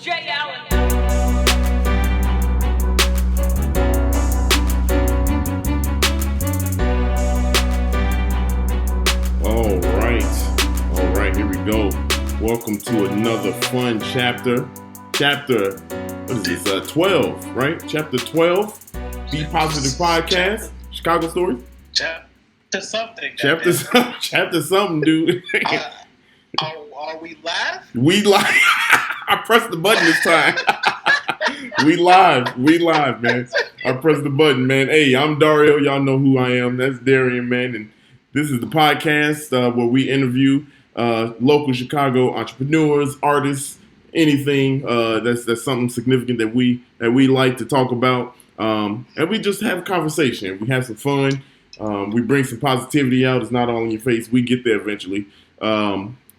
J. Allen. All right, here we go. Welcome to another fun chapter. Chapter, what is this, 12, right? Chapter 12, Be Positive Podcast, Chicago Stories. Chapter something. Chapter something, dude. Are we live? We live. I pressed the button this time. We live, man. I pressed the button, man. Hey, I'm Dario. Y'all know who I am. That's Darrian, man. And this is the podcast where we interview local Chicago entrepreneurs, artists, anything that's something significant that we like to talk about. And we just have a conversation. We have some fun. We bring some positivity out. It's not all in your face. We get there eventually.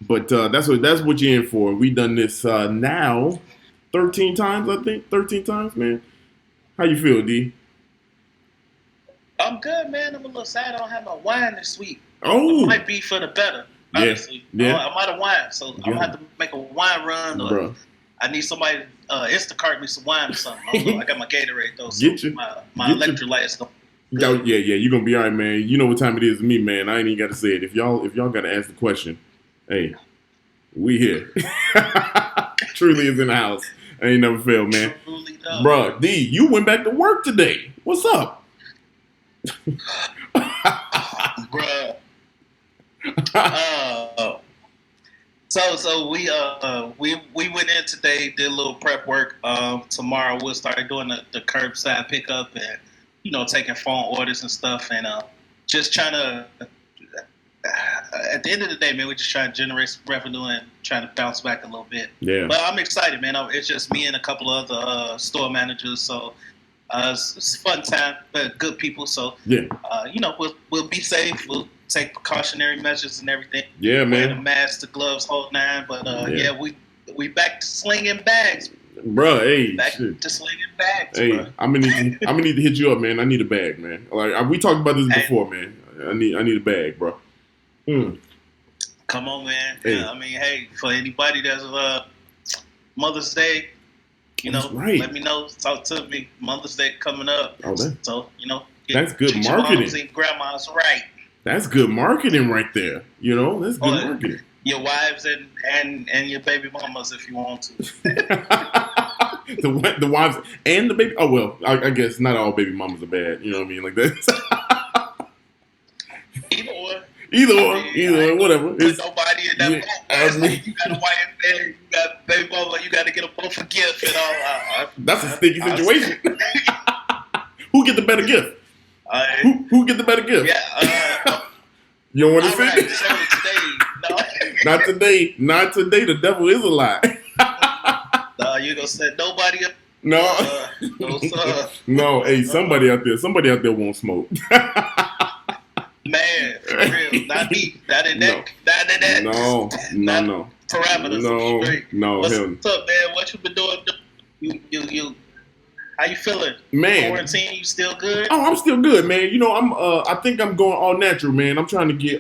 But that's what you're in for. We've done this now 13 times, I think. 13 times, man. How you feel, D? I'm good, man. I'm a little sad I don't have my wine this week. Oh. It might be for the better, honestly. Yeah. I'm out of wine, so I'm going to have to make a wine run. Or Bruh. I need somebody Instacart me some wine or something. I don't know. I got my Gatorade, though, so my electrolytes going. Oh, yeah, you're going to be all right, man. You know what time it is to me, man. I ain't even got to say it. If y'all got to ask the question, hey, we here. Truly is in the house. I ain't never failed, man. Truly, Bruh, D, you went back to work today. What's up? Bruh. So we went in today, did a little prep work. Tomorrow we'll start doing the curbside pickup and taking phone orders and stuff, and just trying to. At the end of the day, man, we're just trying to generate some revenue and trying to bounce back a little bit. Yeah. But I'm excited, man. It's just me and a couple of other store managers, so it's a fun time. Good people, so yeah. We'll be safe. We'll take precautionary measures and everything. Yeah, man. Wear the mask, the gloves, whole nine. But we back to slinging bags. Bruh, hey, back shit. to slinging bags. Hey, bro. I'm gonna need to hit you up, man. I need a bag, man. Like we talked about this before, man. I need a bag, bro. Come on, man. Hey. Yeah, I mean, hey, for anybody that's Mother's Day, right. Let me know. Talk to me. Mother's Day coming up. Oh, so that's good treat marketing. Your moms and grandmas right. That's good marketing right there. That's good marketing. Your wives and your baby mamas if you want to. the wives and the baby. Oh well, I guess not all baby mamas are bad. You know what I mean? Like that. Either one, whatever. There's nobody in that boat. You got a wife there, you got baby mama, you got to get a both a gift and all. That's a sticky situation. Who get the better gift? Who get the better gift? Yeah. You don't want to say right, it? So today, no. Not today. The devil is a lie. No, you gonna say nobody. No. No, sir. No. Hey, somebody out there won't smoke. Man, for real. Not me. Not in that. No. Parameters. No. What's up, man? What you been doing? You. How you feeling? Man. Quarantine, you still good? Oh, I'm still good, man. I think I'm going all natural, man. I'm trying to get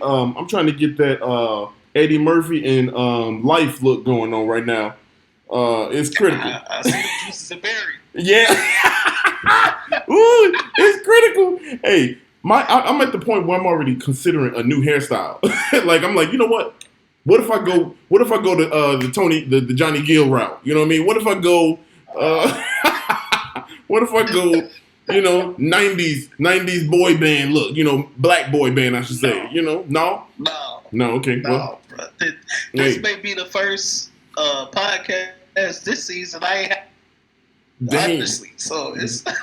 that Eddie Murphy and Life look going on right now. It's critical. I see the juices are buried. Yeah. Ooh, it's critical. Hey, I'm at the point where I'm already considering a new hairstyle. Like I'm like, you know what? What if I go to the Johnny Gill route? You know what I mean? What if I go 90s boy band look, black boy band I should say. No, okay. No, bro. This may be the first podcast this season I ain't had. Honestly, so it's I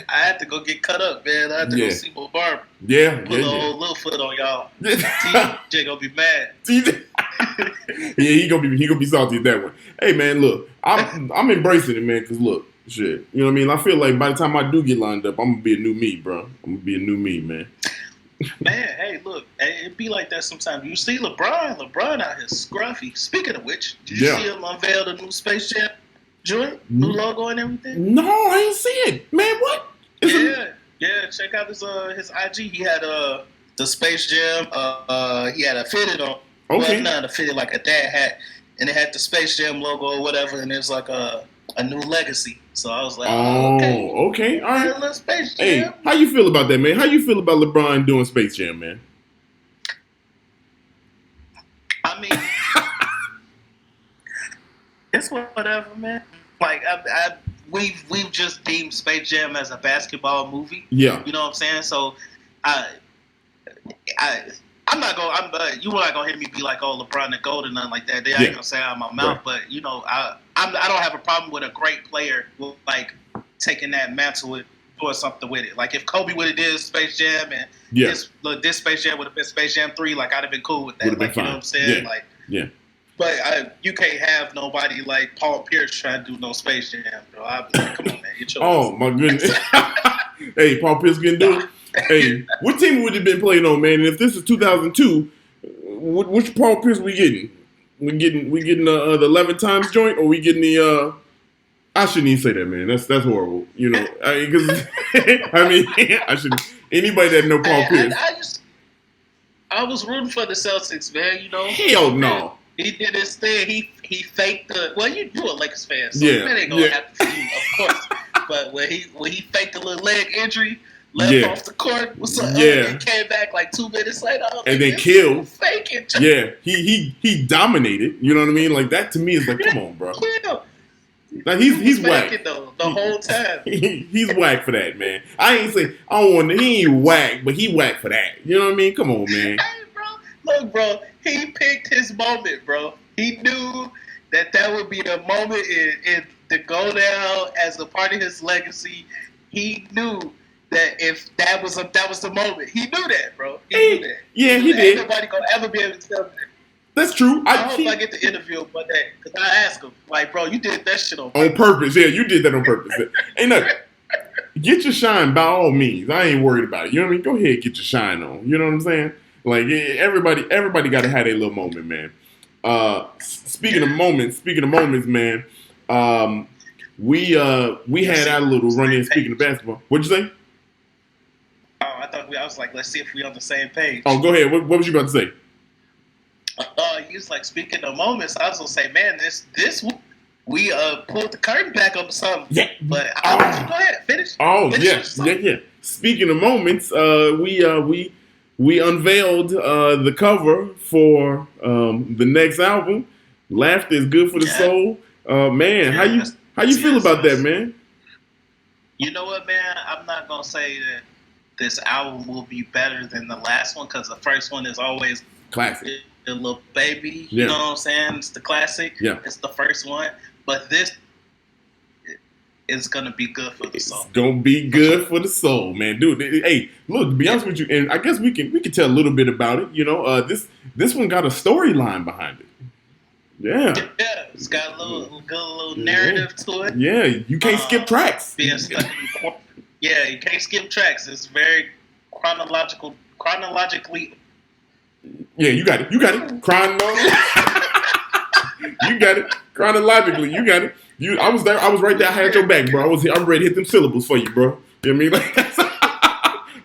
had to go get cut up, man. I had to go see my barber. Put a whole little foot on y'all. TJ gonna be mad. Yeah, he gonna be salty at that one. Hey man, look, I'm embracing it, man. Cause look, shit, you know what I mean. I feel like by the time I do get lined up, I'm gonna be a new me, bro. I'm gonna be a new me, man. Man, hey, look, it be like that sometimes. You see LeBron out here scruffy. Speaking of which, did you see him unveil the new Space Jam joint, new logo and everything? No, I ain't see it, man. What? Yeah. Check out his IG. He had the Space Jam. He had a fitted on. Okay. Well, not a fitted like a dad hat, and it had the Space Jam logo or whatever. And there's like a new legacy. So I was like, okay, all right. Little Space Jam. Hey, how you feel about that, man? How you feel about LeBron doing Space Jam, man? I mean, it's whatever, man. Like we've just deemed Space Jam as a basketball movie. Yeah, you know what I'm saying. So I'm not gonna. You not gonna hear me be like, "Oh, LeBron the GOAT" or nothing like that. I ain't gonna say out of my mouth, right. But I don't have a problem with a great player like taking that mantle and doing something with it. Like if Kobe would have did Space Jam and this Space Jam would have been Space Jam 3, like I'd have been cool with that. Like you know what I'm saying? Yeah. But you can't have nobody like Paul Pierce trying to do no Space Jam, bro. I'd be like, come on, man, get your Oh my goodness. Hey, Paul Pierce can do it. Hey, what team would it been playing on, man? And if this is 2002, which Paul Pierce we getting? We getting the 11 times joint, or we getting the? I shouldn't even say that, man. That's horrible. Because I should. Anybody that know Paul Pierce. I was rooting for the Celtics, man. Hell no. He did his thing. He faked the. Well, you a Lakers fan, so that ain't gonna happen for you, of course. But when he faked a little leg injury. Left off the court, and came back like 2 minutes later, and then killed. Faking. Yeah, he dominated. You know what I mean? Like that to me is like, come on, bro. Like he's whack though the whole time. He's whack for that, man. I ain't say I don't want. He ain't whack, but he whack for that. You know what I mean? Come on, man. Hey, bro. Look, bro. He picked his moment, bro. He knew that would be a moment in to go down as a part of his legacy. He knew. That if that was the moment, he knew that, bro. He knew that. Yeah, he did. Ain't nobody gonna ever be able to tell me that. That's true. I hope I get to interview him one day because I ask him, like, bro, you did that shit on purpose. On purpose, yeah, you did that on purpose. Ain't nothing. Get your shine by all means. I ain't worried about it. You know what I mean? Go ahead, get your shine on. You know what I'm saying? Like everybody got to have their little moment, man. Speaking of moments, man. We had our little run in. Speaking of basketball, what'd you say? I was like, let's see if we on the same page. Oh, go ahead. What was you about to say? You was like, speaking of moments, I was gonna say, man, this we pulled the curtain back up or something. Yeah. But I'll let you go ahead, finish. Oh, yeah. Speaking of moments, we unveiled the cover for the next album. Laughter is good for the soul. Man, how you feel about that, man? You know what, man? I'm not gonna say that this album will be better than the last one because the first one is always classic. The little baby, you know what I'm saying? It's the classic. Yeah. It's the first one. But this is going to be good for the soul. It's going to be good for the soul, man. Dude, hey, look, to be honest with you, and I guess we can tell a little bit about it. This one got a storyline behind it. Yeah. Yeah, it's got a little narrative to it. Yeah, you can't skip tracks. Being stuck in Yeah, you can't skip tracks. It's very chronologically. Yeah, you got it. You got it. You got it. Chronologically, you got it. I was there. I was right there. I had your back, bro. I'm ready to hit them syllables for you, bro. You know what I mean?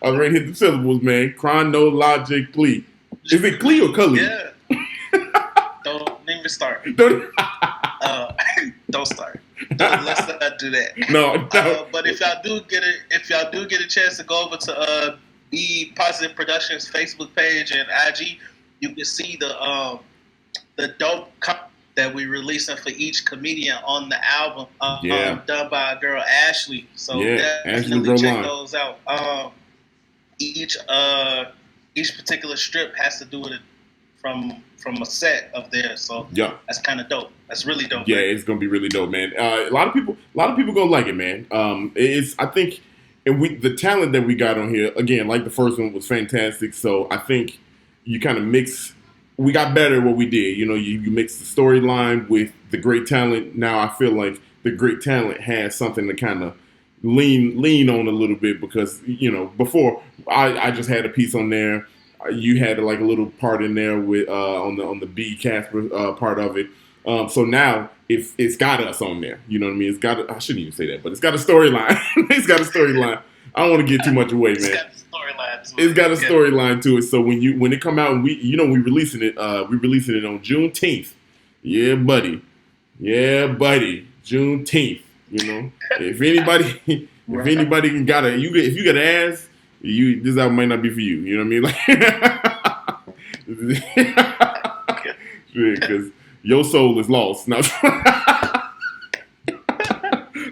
I was ready to hit them syllables, man. Chronologically. Is it Clee or Cully? Yeah. Don't even start. Don't start. Let's not do that. No. But if y'all do get a chance to go over to Be Positive Productions Facebook page and IG, you can see the dope that we releasing for each comedian on the album. Done by our girl Ashley. So definitely check those out. Each particular strip has to do with it from a set of theirs. So that's kind of dope. That's really dope. Yeah, it's gonna be really dope, man. A lot of people gonna like it, man. I think, and the talent that we got on here, again, like the first one was fantastic. So I think you kind of mix. We got better at what we did. You mix the storyline with the great talent. Now I feel like the great talent has something to kind of lean on a little bit because before I just had a piece on there. You had like a little part in there with on the B Casper part of it. So now it's got us on there. You know what I mean? I shouldn't even say that, but it's got a storyline. It's got a storyline. I don't want to get too much away, man. It's got a storyline to it. So when it come out, and we releasing it on Juneteenth. Yeah, buddy. Juneteenth. You know, if anybody can if you got an ass, this album might not be for you. You know what I mean? Like, because your soul is lost. Now,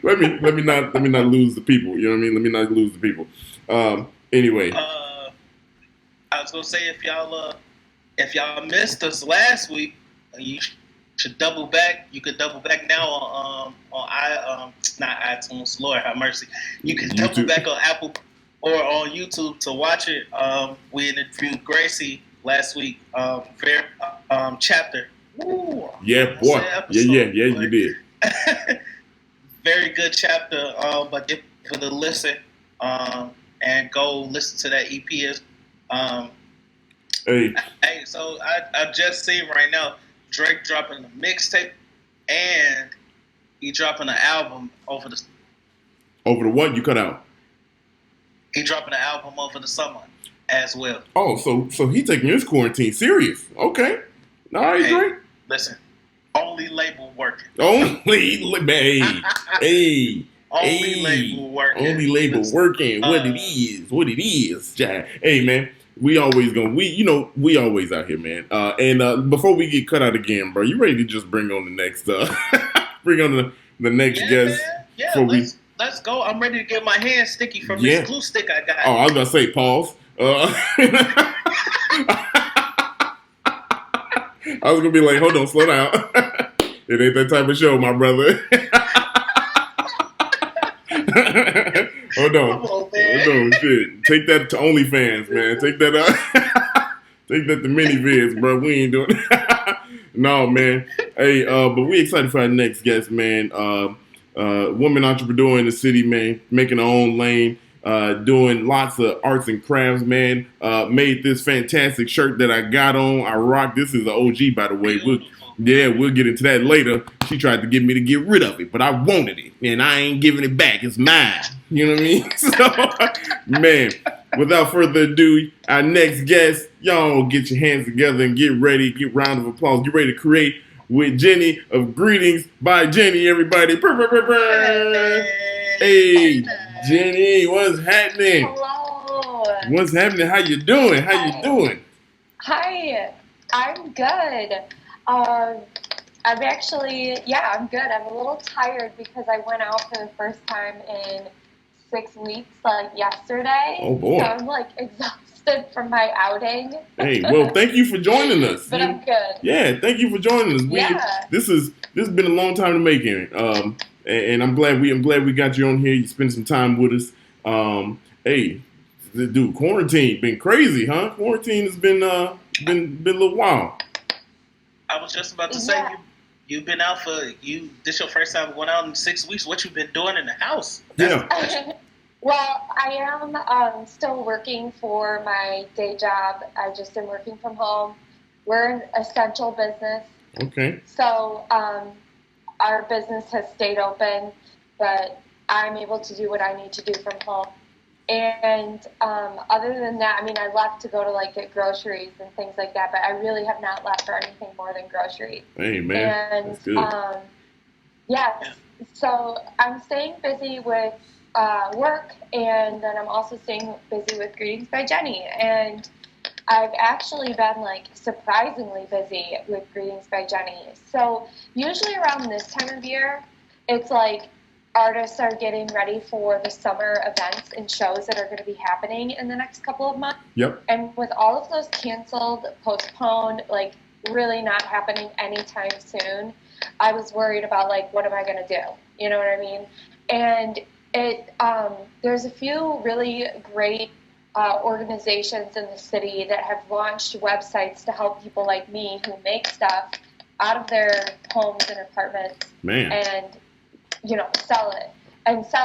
let me not lose the people. You know what I mean? Let me not lose the people. Anyway, I was gonna say if y'all missed us last week, you should double back. You could double back now on not iTunes. Lord have mercy. You can double back on Apple or on YouTube to watch it. We interviewed Gracie last week. Chapter. Ooh, yeah, boy. Yeah, you did. Very good chapter. But give it a listen. And go listen to that EP. Hey, so I just seen right now Drake dropping a mixtape and he dropping an album over the what? You cut out. He dropping an album over the summer as well. Oh, so he taking his quarantine serious. Okay. All right, Drake. Listen, only label working. Hey. Only label working. Only label working. What it is. Hey, man. We always out here, man. And before we get cut out again, bro, you ready to just bring on the next guest? Man. Yeah, let's go. I'm ready to get my hands sticky from this glue stick I got. Oh, I was gonna say pause. I was gonna be like, hold on, slow down. It ain't that type of show, my brother. Hold on, shit. Take that to OnlyFans, man. Take that out. Take that to minivids, bro. We ain't doing it. No, man. Hey, but we excited for our next guest, man. Woman entrepreneur in the city, man. Making her own lane. Doing lots of arts and crafts, man. Made this fantastic shirt that I got on. I rock. This is an OG, by the way. We'll get into that later. She tried to get me to get rid of it, but I wanted it, and I ain't giving it back. It's mine. You know what I mean? So, man, without further ado, our next guest, y'all get your hands together and get ready. Get a round of applause. Get ready to create with Jenny of Greetings by Jenny, everybody. Hey, Jenny, what's happening? Hello. What's happening? How you doing? Hi, I'm good. I'm good. I'm a little tired because I went out for the first time in 6 weeks, like yesterday. Oh, boy. So I'm like exhausted from my outing. Hey, well, thank you for joining us. But I'm good. Yeah, thank you for joining us. This has been a long time to making. And I'm glad we got you on here. You spent some time with us. Hey, dude, quarantine been crazy, huh? Quarantine has been a little wild. I was just about to say you've been out this your first time going out in 6 weeks. What you been doing in the house? Well, I am still working for my day job. I've just been working from home. We're an essential business. Okay. So our business has stayed open, but I'm able to do what I need to do from home. And other than that, I mean, I left to go to get groceries and things like that, but I really have not left for anything more than groceries. Hey, man, and, that's good. So I'm staying busy with work, and then I'm also staying busy with Greetings by Jenny. And I've actually been surprisingly busy with Greetings by Jenny. So usually around this time of year, it's artists are getting ready for the summer events and shows that are going to be happening in the next couple of months. Yep. And with all of those canceled, postponed, really not happening anytime soon, I was worried about what am I going to do? You know what I mean? And there's a few really great organizations in the city that have launched websites to help people like me who make stuff out of their homes and apartments. Man. And sell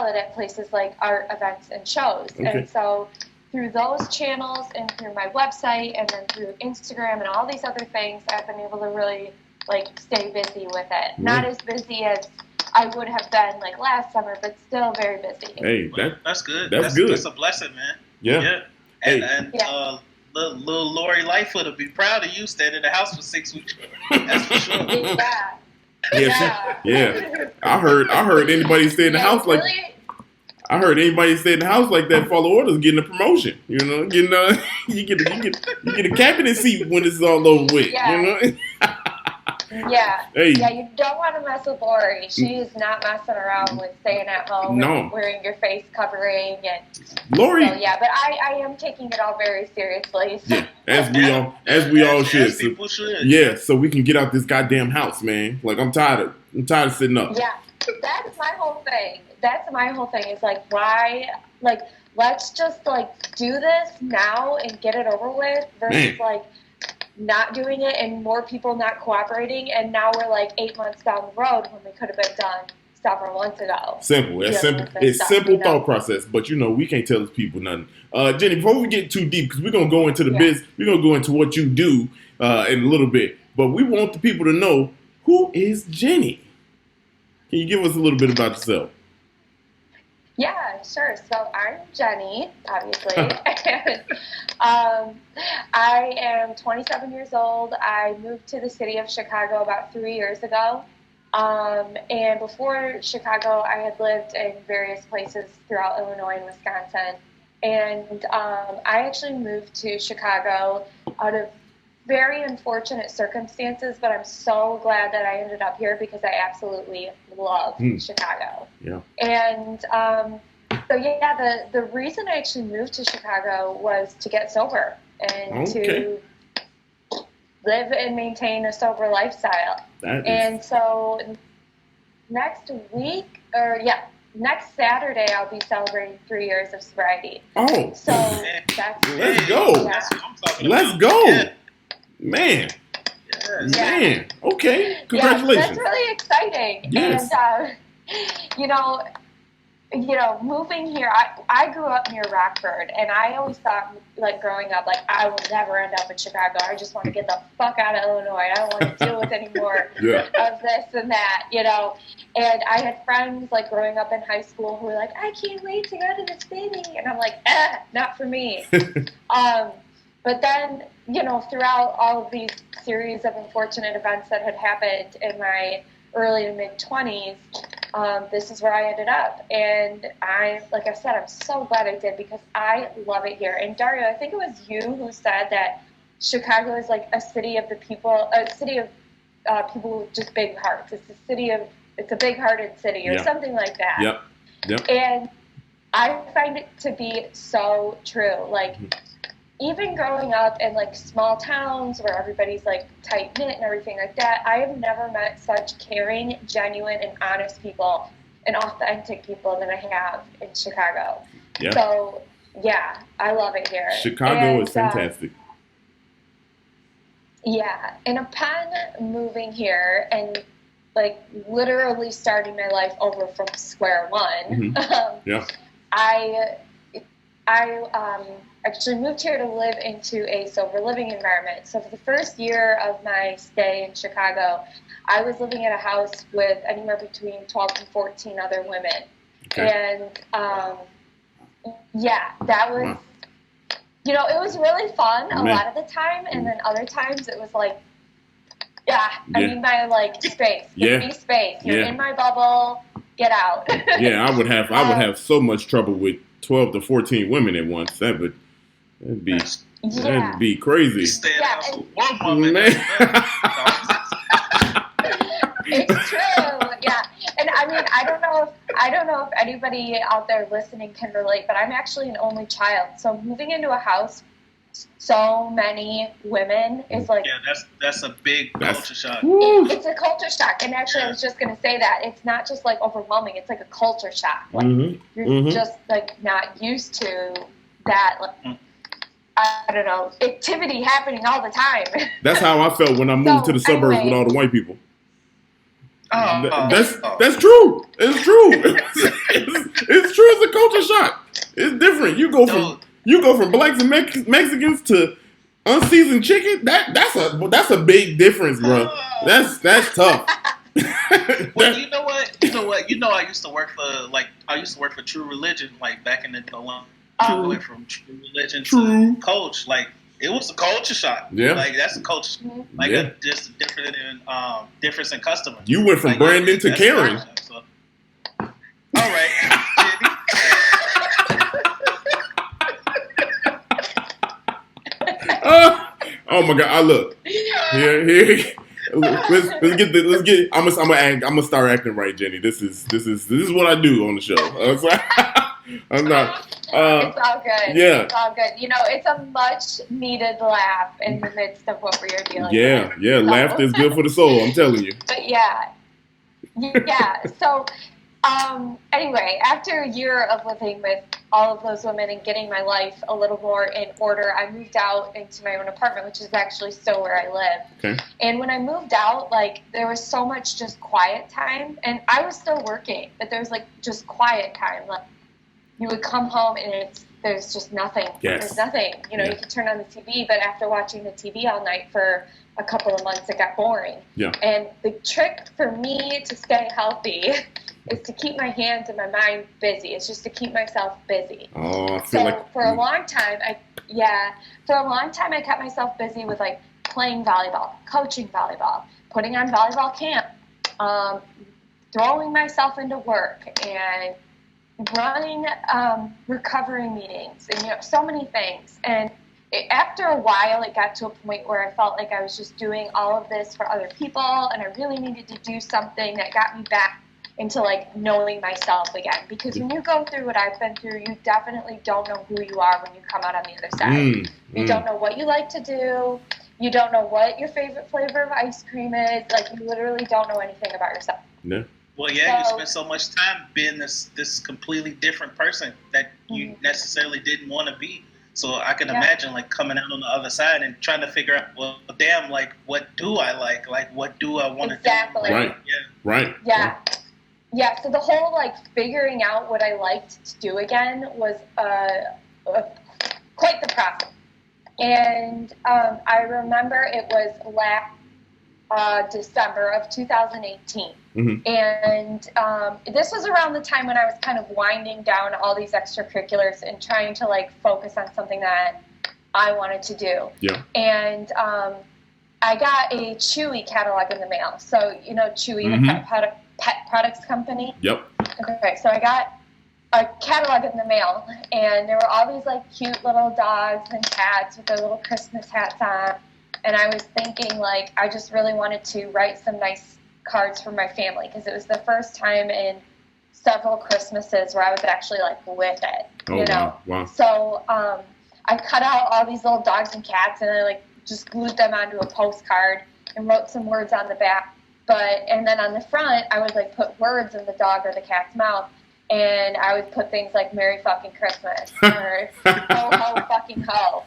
it at places like art events and shows. Okay. And so through those channels and through my website and then through Instagram and all these other things, I've been able to really stay busy with it. Man. Not as busy as I would have been last summer, but still very busy. Hey, that's good. That's good. That's a blessing, man. Yeah. And little Lori Lightfoot will be proud of you staying in the house for 6 weeks. That's for sure. Yeah. Yeah. I heard anybody stay in the house like. Really, I heard anybody stay in the house like that, follow orders, getting a promotion. You know, getting you get a cabinet seat when it's all over with. Yeah. You know. Yeah. Hey. Yeah, you don't want to mess with Lori. She is not messing around with staying at home and wearing your face covering and Lori. So, yeah, but I am taking it all very seriously. So. Yeah, as we all should. So, yeah, so we can get out this goddamn house, man. Like I'm tired of sitting up. Yeah. That's my whole thing. Is like why let's just like do this now and get it over with versus like not doing it and more people not cooperating, and now we're like 8 months down the road when we could have been done several months ago. Simple. It's simple. It's simple thought process, but we can't tell these people nothing. Jenny, before we get too deep, because we're gonna go into the biz, we're gonna go into what you do in a little bit, but we want the people to know, who is Jenny? Can you give us a little bit about yourself? Yeah, sure. So I'm Jenny, obviously. And, I am 27 years old. I moved to the city of Chicago about 3 years ago. And before Chicago, I had lived in various places throughout Illinois and Wisconsin. And I actually moved to Chicago out of very unfortunate circumstances, but I'm so glad that I ended up here because I absolutely love Chicago. Yeah. And so yeah, the reason I actually moved to Chicago was to get sober and to live and maintain a sober lifestyle. And so next Saturday I'll be celebrating 3 years of sobriety. Oh, so let's go. Yeah. Let's go. Yeah. Man. Yes. Man. Okay. Congratulations. Yeah, that's really exciting. Yes. And moving here, I grew up near Rockford, and I always thought, like, growing up, like, I will never end up in Chicago. I just want to get the fuck out of Illinois. I don't want to deal with any more of this and that, And I had friends, like, growing up in high school who were like, I can't wait to go to the city. And I'm like, not for me. But then, throughout all of these series of unfortunate events that had happened in my early to mid-20s, this is where I ended up. And like I said, I'm so glad I did because I love it here. And Dario, I think it was you who said that Chicago is like a city of people with just big hearts. It's a big-hearted city or something like that. Yep. And I find it to be so true. Like, even growing up in like small towns where everybody's like tight knit and everything like that, I have never met such caring, genuine, and honest people and authentic people than I have in Chicago. Yeah. So yeah, I love it here. Chicago is fantastic. Yeah, and upon moving here and like literally starting my life over from square one, I actually moved here to live into a sober living environment. So for the first year of my stay in Chicago, I was living in a house with anywhere between 12 and 14 other women. Okay. And that was, it was really fun a lot of the time. And then other times it was like, I need my like space. Give me space. You're in my bubble. Get out. I would have so much trouble with 12 to 14 women at once. That'd be crazy. One woman. It's true. Yeah. And I mean, I don't know if anybody out there listening can relate, but I'm actually an only child. So moving into a house so many women is like that's a big culture shock. It's a culture shock, and actually I was just going to say that it's not just like overwhelming, it's like a culture shock. Like you're just like not used to that, like, I don't know, activity happening all the time. That's how I felt when I moved to the suburbs with all the white people. That's true. It's true. It's true. It's a culture shock. It's different. You go from blacks and Mexicans to unseasoned chicken. That's a big difference, bro. That's tough. Well, you know what? I used to work for True Religion, like back in the day. I went from True Religion to Coach. Like it was a culture shock. Yeah. Like, that's a culture shock. Like, just a difference in customer. You went from Brandon to Karen. So. All right. Oh my God! Look here. Let's get. I'm gonna start acting right, Jenny. This is what I do on the show. I'm not. It's all good. Yeah. It's all good. You know, it's a much needed laugh in the midst of what we're dealing with. Yeah. Laughter is good for the soul. I'm telling you. But yeah. So, anyway, after a year of living with all of those women and getting my life a little more in order, I moved out into my own apartment, which is actually still where I live. Okay. And when I moved out, like, there was so much just quiet time, and I was still working, but there was like just quiet time. Like, you would come home and there's just nothing. Yes. There's nothing. You know, you could turn on the TV, but after watching the TV all night for a couple of months, it got boring. Yeah. And the trick for me to stay healthy is to keep my hands and my mind busy. It's just to keep myself busy. Oh, I feel like for a long time, I kept myself busy with like playing volleyball, coaching volleyball, putting on volleyball camp, throwing myself into work, and running recovery meetings, and so many things. And after a while, it got to a point where I felt like I was just doing all of this for other people, and I really needed to do something that got me back into like knowing myself again. Because when you go through what I've been through, you definitely don't know who you are when you come out on the other side. You don't know what you like to do. You don't know what your favorite flavor of ice cream is. Like, you literally don't know anything about yourself. No. Well, yeah, you spend so much time being this completely different person that you necessarily didn't want to be. So I can imagine, like, coming out on the other side and trying to figure out, well, damn, like, what do I like? Like, what do I want to do? Right. Right. Yeah. Yeah, so the whole, like, figuring out what I liked to do again was quite the process. And I remember it was last December of 2018. And this was around the time when I was kind of winding down all these extracurriculars and trying to, like, focus on something that I wanted to do. Yeah. And I got a Chewy catalog in the mail. So, you know, Chewy, the pet products company. Yep. Okay, so I got a catalog in the mail, and there were all these, like, cute little dogs and cats with their little Christmas hats on. And I was thinking, like, I just really wanted to write some nice cards for my family, because it was the first time in several Christmases where I was actually, like, with it, you know? Wow. So I cut out all these little dogs and cats, and I, like, just glued them onto a postcard and wrote some words on the back. And then on the front, I would, like, put words in the dog or the cat's mouth, and I would put things like "Merry fucking Christmas" or "Ho ho fucking ho."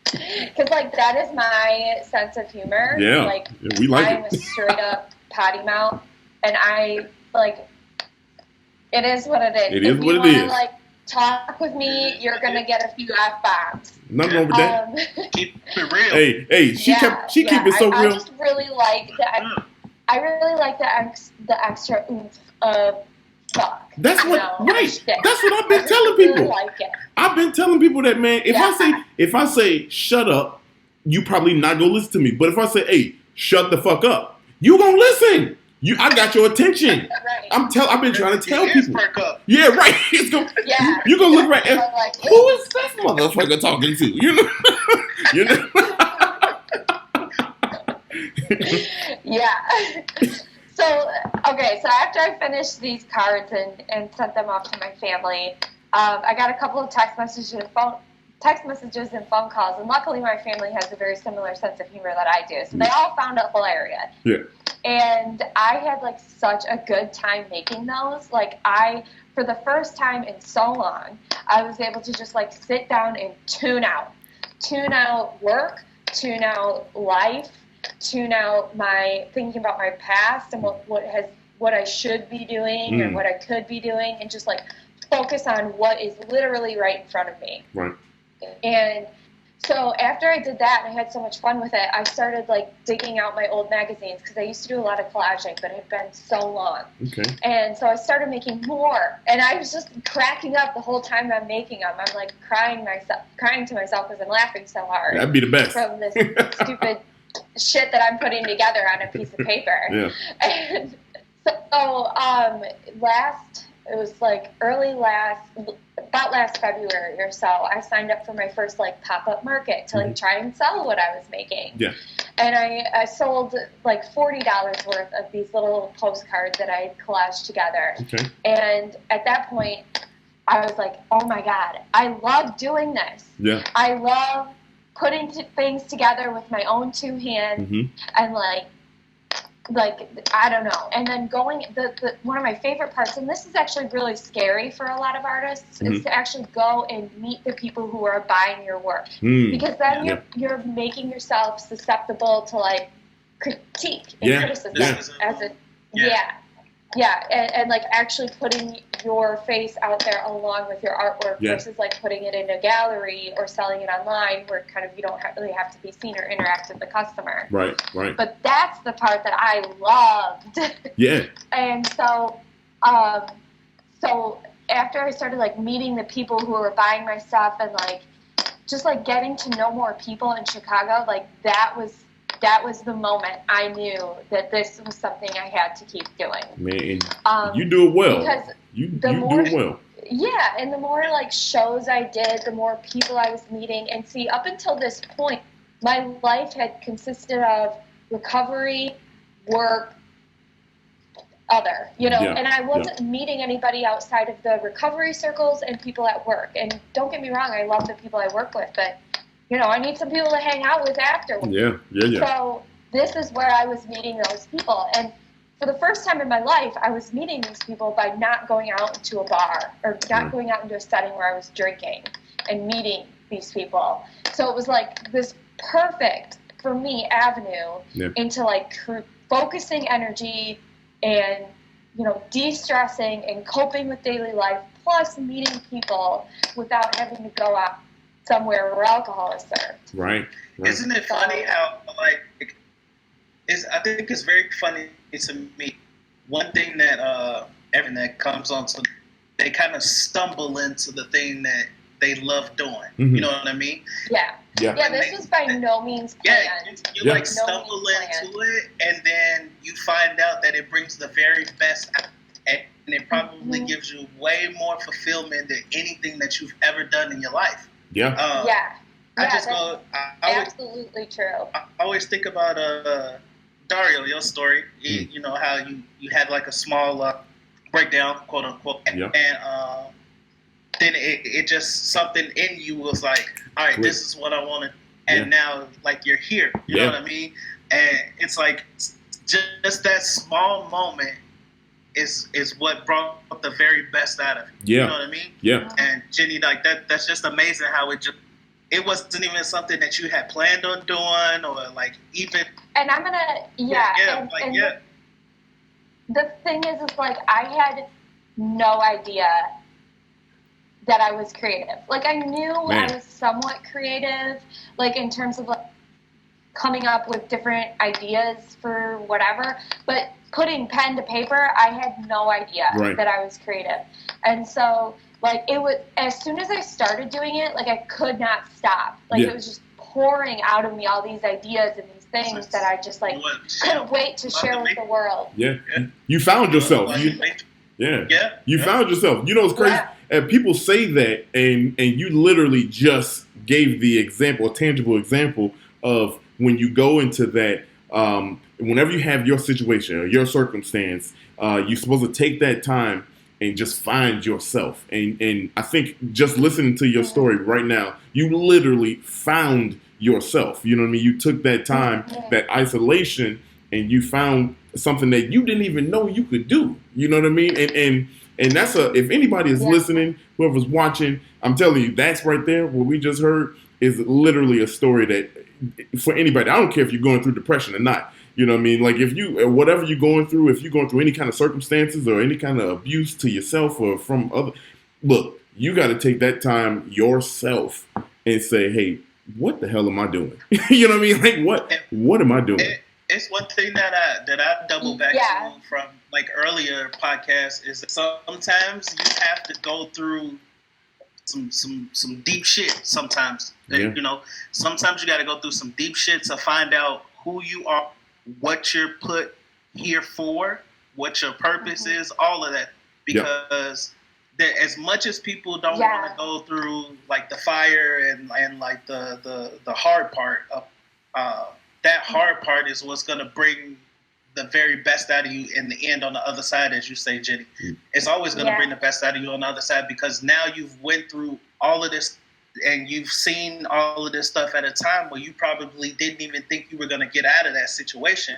Because, like, that is my sense of humor. Yeah, like, we like I'm a straight up potty mouth, and I, like, it is what it is. It is what it is. Like, talk with me, you're gonna get a few F-bombs. Nothing wrong with that. Keep it real. Hey, she keep it so real. I just really like that. I really like the extra oomph of fuck. That's what That's what I've been telling really people. Like it. I've been telling people that, man. If I say shut up, you probably not gonna listen to me. But if I say, hey, shut the fuck up, you gonna listen. I got your attention. Right. I've been trying to tell people. Yeah, right. It's gonna, you gonna look right at like, who is this motherfucker talking to? You know. You know. Yeah. So after I finished these cards and sent them off to my family, I got a couple of text messages and phone calls, and luckily my family has a very similar sense of humor that I do, so they all found it hilarious. Yeah. And I had, like, such a good time making those. Like, for the first time in so long, I was able to just, like, sit down and tune out work, tune out life, tune out my thinking about my past and what I should be doing or what I could be doing, and just, like, focus on what is literally right in front of me. Right. And So after I did that and I had so much fun with it, I started like digging out my old magazines because I used to do a lot of collaging, but it had been so long. Okay. And so I started making more, and I was just cracking up the whole time I'm making them. I'm like crying to myself because I'm laughing so hard. That'd be the best. From this stupid shit that I'm putting together on a piece of paper. Yeah. And so it was like about last February or so, I signed up for my first like pop-up market to like try and sell what I was making. Yeah. And I sold like $40 worth of these little postcards that I collaged together. Okay. And at that point, I was like, oh my God, I love doing this. Yeah. I love putting things together with my own two hands and like I don't know. And then going the one of my favorite parts, and this is actually really scary for a lot of artists, is to actually go and meet the people who are buying your work, because then you're making yourself susceptible to like critique and criticism as a and like actually putting your face out there along with your artwork versus like putting it in a gallery or selling it online where kind of you don't really have to be seen or interact with the customer. Right. But that's the part that I loved. Yeah. And so after I started like meeting the people who were buying my stuff and like just like getting to know more people in Chicago, like that was the moment I knew that this was something I had to keep doing. Man, you do it well. Because you do it well. Yeah, and the more like shows I did, the more people I was meeting. And see, up until this point, my life had consisted of recovery, work, other, and I wasn't meeting anybody outside of the recovery circles and people at work. And don't get me wrong, I love the people I work with, but I need some people to hang out with afterwards. Yeah. So this is where I was meeting those people. And for the first time in my life, I was meeting these people by not going out into a bar or not going out into a setting where I was drinking and meeting these people. So it was like this perfect, for me, avenue into like focusing energy and, de-stressing and coping with daily life, plus meeting people without having to go out somewhere where alcohol is served. Right. Isn't it funny how, like, I think it's very funny to me. One thing that everything that comes on to, they kind of stumble into the thing that they love doing. You know what I mean? Yeah. This was by no means planned. You like stumble into it, and then you find out that it brings the very best out, and it probably gives you way more fulfillment than anything that you've ever done in your life. Yeah. Absolutely true. I always think about Dario, your story. You know how you had like a small breakdown, quote unquote, and then it just something in you was like, all right, this is what I wanted, and now like you're here. You know what I mean? And it's like just that small moment is what brought the very best out of you. You know what I mean? Yeah. And Jenny, like that's just amazing how it wasn't even something that you had planned on doing or like even. And I'm gonna the thing is like I had no idea that I was creative. Like I knew I was somewhat creative, like in terms of like coming up with different ideas for whatever, but putting pen to paper, I had no idea that I was creative. And so, like, it was, as soon as I started doing it, like, I could not stop. Like, it was just pouring out of me all these ideas and these things that I just, like, couldn't wait to share with the world. Yeah. You found yourself. You found yourself. You know, it's crazy. And people say that, and you literally just gave the example, a tangible example of when you go into that, whenever you have your situation or your circumstance, you're supposed to take that time and just find yourself. And I think just listening to your story right now, you literally found yourself. You know what I mean? You took that time, that isolation, and you found something that you didn't even know you could do. You know what I mean? And that's if anybody is listening, whoever's watching, I'm telling you, that's right there, what we just heard, is literally a story that, for anybody, I don't care if you're going through depression or not. You know what I mean? Like if you, whatever you're going through, if you're going through any kind of circumstances or any kind of abuse to yourself or from other, look, you got to take that time yourself and say, hey, what the hell am I doing? You know what I mean? Like, what am I doing? It's one thing that I double back to from like earlier podcasts is that sometimes you have to go through some deep shit sometimes. Yeah. You know, sometimes you got to go through some deep shit to find out who you are, what you're put here for, what your purpose is, all of that. Because as much as people don't want to go through like the fire and like the hard part of that hard part is what's going to bring the very best out of you in the end on the other side, as you say, Jenny. It's always going to bring the best out of you on the other side because now you've went through all of this and you've seen all of this stuff at a time where you probably didn't even think you were going to get out of that situation.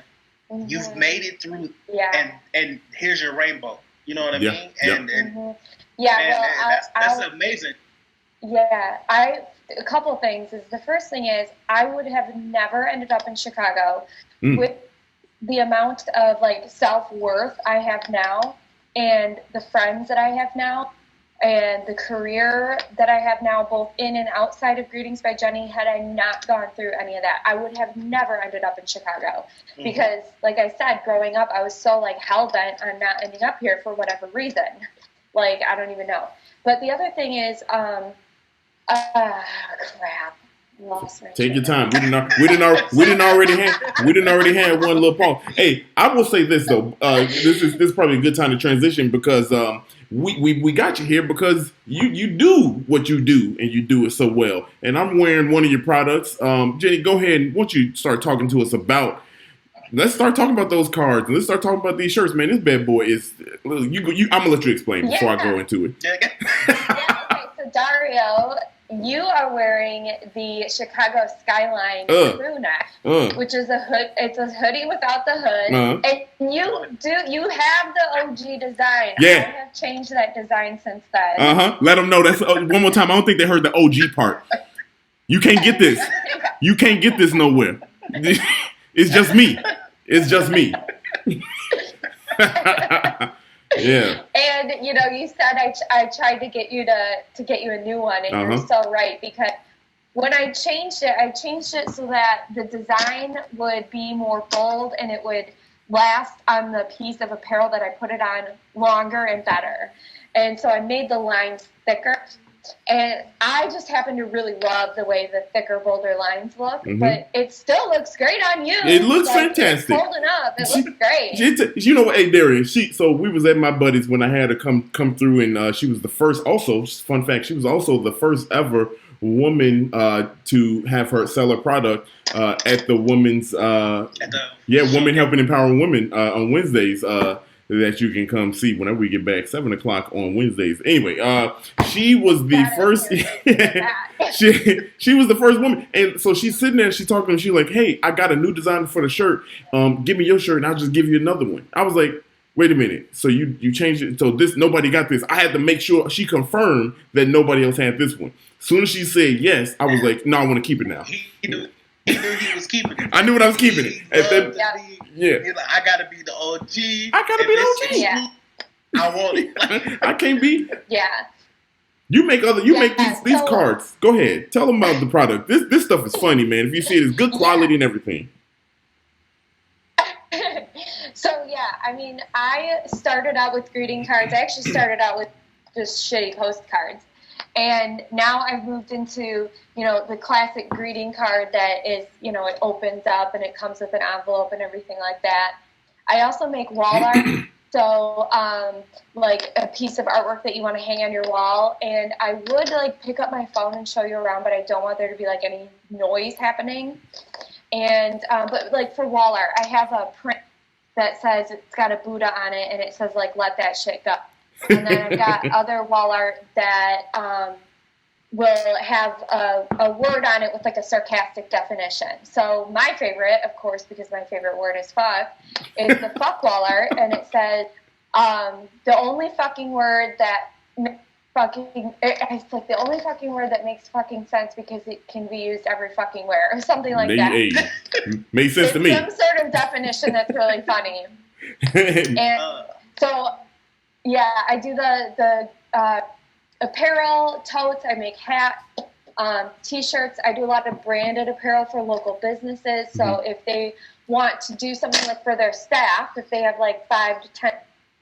Mm-hmm. You've made it through and here's your rainbow. You know what I mean? And that's amazing. Yeah, a couple of things. The first thing is I would have never ended up in Chicago with the amount of like self-worth I have now and the friends that I have now and the career that I have now both in and outside of Greetings by Jenny. Had I not gone through any of that, I would have never ended up in Chicago because like I said, growing up I was so like hell-bent on not ending up here for whatever reason. Like I don't even know. But the other thing is crap. Lost my Take your time. We didn't already have one little pause. Hey, I will say this though. This is probably a good time to transition because we got you here because you do what you do and you do it so well. And I'm wearing one of your products. Jenny, go ahead and why don't you start talking to us about. Let's start talking about those cards and let's start talking about these shirts, man. This bad boy is. I'm gonna let you explain before I go into it. Okay. So Dario. You are wearing the Chicago Skyline crew neck, which is a hood. It's a hoodie without the hood, and you have the OG design. Yeah, I have changed that design since then. Let them know that's one more time. I don't think they heard the OG part. You can't get this. You can't get this nowhere. It's just me. It's just me. Yeah. And you said I tried to get you a new one, and you're so right because when I changed it so that the design would be more bold and it would last on the piece of apparel that I put it on longer and better. And so I made the lines thicker. And I just happen to really love the way the thicker, bolder lines look, but it still looks great on you. It looks fantastic. It's holding up. It looks great. You know what, hey Darrian, so we was at my buddy's when I had her come through, and she was the first. Also, fun fact, she was also the first ever woman to have her sell her product at the women's Women Helping Empowering Women on Wednesdays. That you can come see whenever we get back, 7:00 on Wednesdays. Anyway, she was the first. she was the first woman, and so she's sitting there. She's talking. And she's like, "Hey, I got a new design for the shirt. Give me your shirt, and I'll just give you another one." I was like, "Wait a minute. So you changed it? So nobody got this?" I had to make sure she confirmed that nobody else had this one. As soon as she said yes, I was like, "No, I want to keep it now." He knew he was keeping it. I knew I was keeping it. Yeah. He's like, I gotta be the OG. I gotta be the OG. Yeah. I want it. I can't be. Yeah. You make these cards. Go ahead. Tell them about the product. This stuff is funny, man. If you see it, it's good quality and everything. So I mean, I started out with greeting cards. I actually started out with just shitty postcards. And now I've moved into, the classic greeting card that is, it opens up and it comes with an envelope and everything like that. I also make wall art. So, like a piece of artwork that you want to hang on your wall. And I would pick up my phone and show you around, but I don't want there to be any noise happening. And, but for wall art, I have a print that says it's got a Buddha on it and it says let that shit go. And then I've got other wall art that will have a word on it with a sarcastic definition. So my favorite, of course, because my favorite word is fuck, is the fuck wall art. And it says, the only fucking word that it's the only fucking word that makes fucking sense because it can be used every fucking where, or something like that. Made sense to me. Some sort of definition that's really funny. And so... yeah, I do the apparel, totes, I make hats, T-shirts. I do a lot of branded apparel for local businesses. So if they want to do something like for their staff, if they have like 5 to 10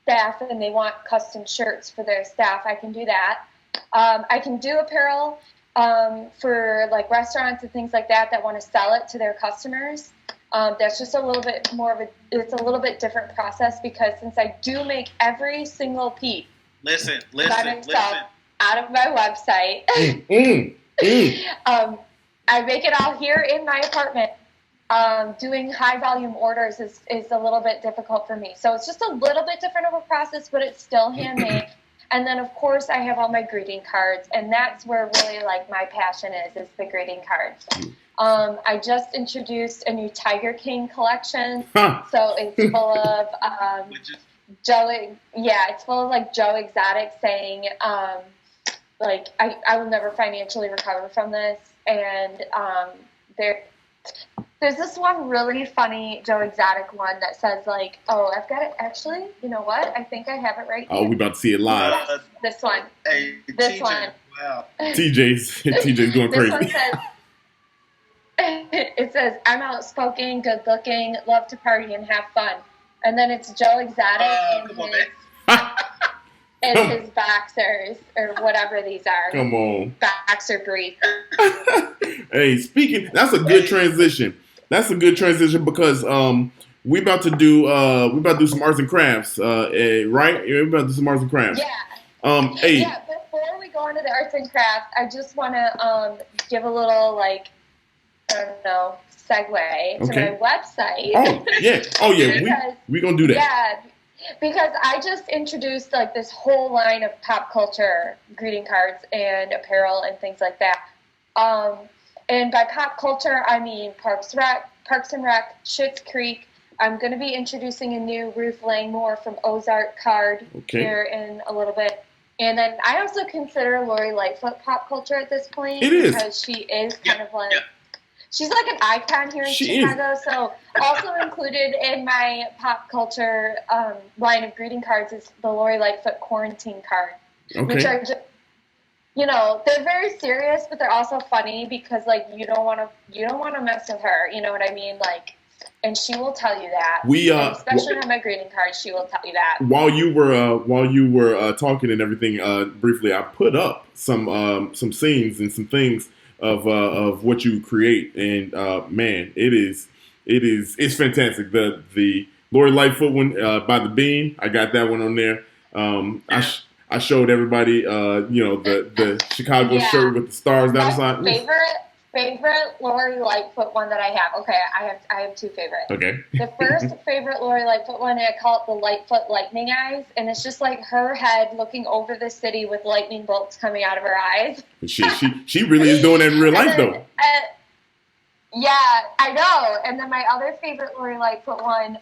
staff and they want custom shirts for their staff, I can do that. I can do apparel for like restaurants and things like that want to sell it to their customers. That's just a little bit more of it's a little bit different process because since I do make every single piece out of my website, I make it all here in my apartment. Doing high volume orders is a little bit difficult for me. So it's just a little bit different of a process, but it's still handmade. And then, of course, I have all my greeting cards, and that's where really like my passion is the greeting cards. I just introduced a new Tiger King collection, so it's full of it's full of like Joe Exotic saying like I will never financially recover from this, and there's this one really funny Joe Exotic one that says like, oh, I've got it. Actually, you know what? I think I have it right here. Oh, we about to see it live. This one. Hey, this TJ, one. Wow. TJ's going crazy. This one says, it says, I'm outspoken, good looking, love to party and have fun. And then it's Joe Exotic and his boxers or whatever these are. Come on. Boxer brief. Hey, that's a good transition. That's a good transition because we about to do some arts and crafts, right? We about to do some arts and crafts. Yeah. Yeah. Before we go into the arts and crafts, I just want to give a little like I don't know segue to my website. Oh yeah. Oh yeah. We gonna do that. Yeah. Because I just introduced like this whole line of pop culture greeting cards and apparel and things like that. And by pop culture, I mean Parks and Rec, Schitt's Creek. I'm going to be introducing a new Ruth Langmore from Ozark card here in a little bit. And then I also consider Lori Lightfoot pop culture at this point. It is. Because she is kind of like... She's like an icon here in Chicago, so also included in my pop culture line of greeting cards is the Lori Lightfoot quarantine card, which are just, they're very serious, but they're also funny because like you don't want to mess with her, you know what I mean? Like, and she will tell you that. Especially on my greeting card, she will tell you that. While you were talking and everything, briefly, I put up some scenes and some things of what you create, and man, it's fantastic. The Lori Lightfoot one by the Bean, I got that one on there. I showed everybody, the Chicago shirt with the stars down the side. Favorite Lori Lightfoot one that I have. Okay, I have two favorites. Okay. The first favorite Lori Lightfoot one, I call it the Lightfoot Lightning Eyes, and it's just like her head looking over the city with lightning bolts coming out of her eyes. She really is doing that in real life, though. Yeah, I know. And then my other favorite Lori Lightfoot one,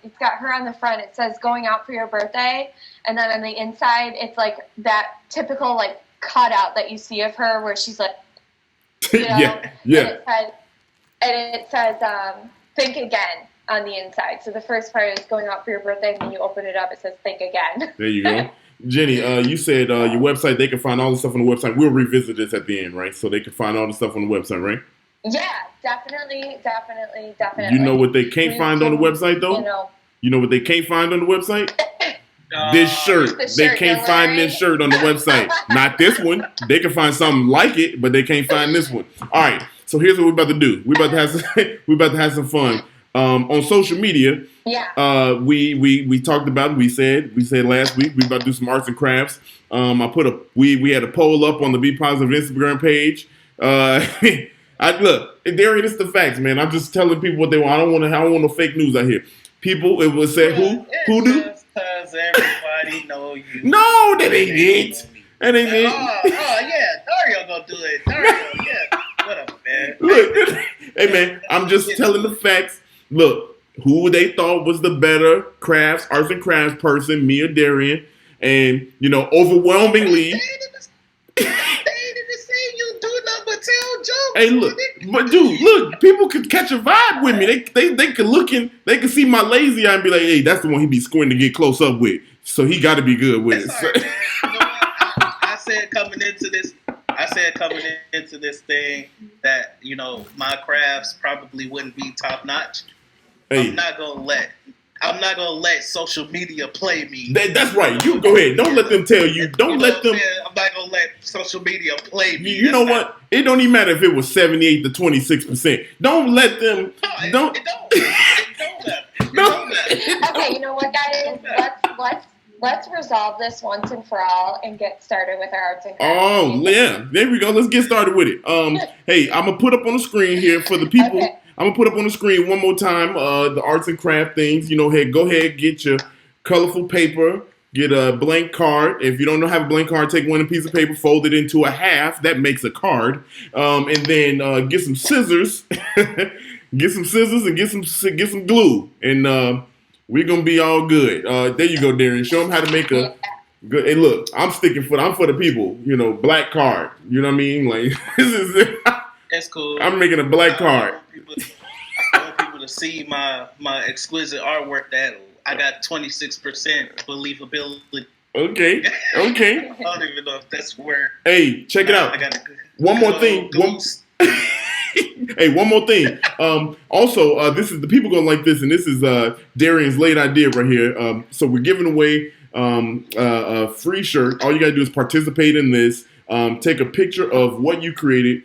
it's got her on the front. It says "Going out for your birthday," and then on the inside, it's like that typical like cutout that you see of her, where she's like. Yeah. And it says think again on the inside. So the first part is going out for your birthday, and when you open it up, it says think again. There you go. Jenny, you said your website, they can find all the stuff on the website. We'll revisit this at the end, right? So they can find all the stuff on the website, right? Yeah, definitely. You know what they can't find on the website, though? You know what they can't find on the website? This shirt. They can't find this shirt on the website. Not this one. They can find something like it, but they can't find this one. All right. So here's what we're about to do. We're about to have some fun. On social media, we talked about it. We said last week we about to do some arts and crafts. We had a poll up on the Be Positive Instagram page. Look, Darrian, it's the facts, man. I'm just telling people what they want. I don't want no fake news out here. People, it was said who do? Because everybody know you. No, that ain't it. That ain't it. Oh yeah, Dario gonna do it. Dario, yeah. What up, man? Look, hey man, I'm just telling the facts. Look, who they thought was the better arts and crafts person, me or Darrian, and overwhelmingly. Hey, look, but dude, look, people could catch a vibe with me. They could look in, they could see my lazy eye and be like, hey, that's the one he be squinting to get close up with. So he got to be good with it. Right, I said coming into this, I said coming into this thing that, my crafts probably wouldn't be top notch. Hey. I'm not gonna let social media play me. That's right. You go ahead. Don't let them tell you. Don't let them. I'm not gonna let social media play me. You know what? It don't even matter if it was 78 to 26%. Don't let them. It Don't. don't matter. Okay, you know what, guys? Let's resolve this once and for all and get started with our arts and crafts. Oh yeah, there we go. Let's get started with it. Hey, I'm gonna put up on the screen here for the people. Okay. I'm gonna put up on the screen one more time. The arts and craft things. Hey, go ahead, get your colorful paper. Get a blank card. If you don't have a blank card, take one piece of paper, fold it into a half. That makes a card. And then get some scissors. Get some scissors and get some glue. And we're gonna be all good. There you go, Darrian. Show them how to make a good. Hey, look, I'm for the people. Black card. You know what I mean? Like this is. That's cool. I'm making a black card. I want people to see my exquisite artwork that I got 26% believability. Okay. I don't even know if that's where. Hey, check it out. I got one more thing. Hey, one more thing. Also, this is the people gonna like this, and this is Darrian's late idea right here. So we're giving away a free shirt. All you gotta do is participate in this. Take a picture of what you created,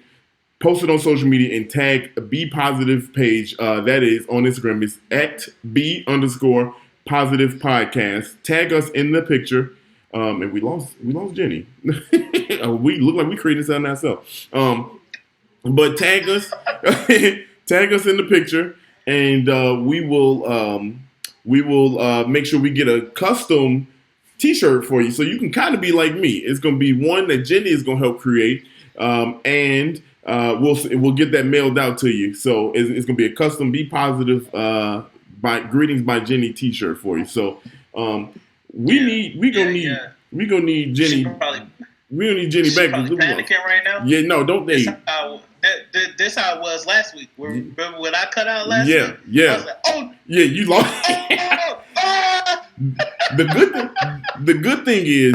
post it on social media, and tag a Be Positive page. That is on Instagram. It's at @B_positive podcast. Tag us in the picture. And we lost Jenny. We look like we created something ourselves. But tag us in the picture, and we will make sure we get a custom T-shirt for you, so you can kind of be like me. It's gonna be one that Jenny is gonna help create, and we'll get that mailed out to you. So it's gonna be a custom Be Positive by Greetings by Jenny T-shirt for you. So we gonna need Jenny. We don't need Jenny back. Probably panicking right now. Yeah, no, don't they? This how it was last week. Remember when I cut out last week? Yeah. I was like, oh, yeah, you lost. The good thing is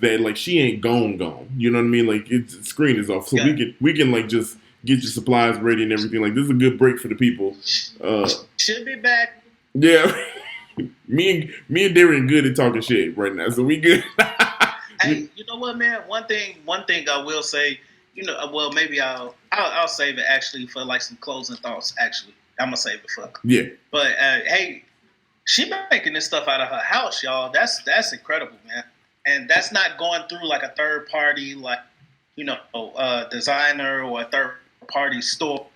that like she ain't gone. You know what I mean? Like the screen is off, so we can like just get your supplies ready and everything. Like this is a good break for the people. Should be back. Yeah, me and Darrian good at talking shit right now, so we good. Hey, you know what, man? One thing I will say, well, maybe I'll save it actually for like some closing thoughts. Actually, I'm gonna save it for. Yeah. But hey, she making this stuff out of her house, y'all. That's incredible, man. And that's not going through like a third party, like designer or a third party store.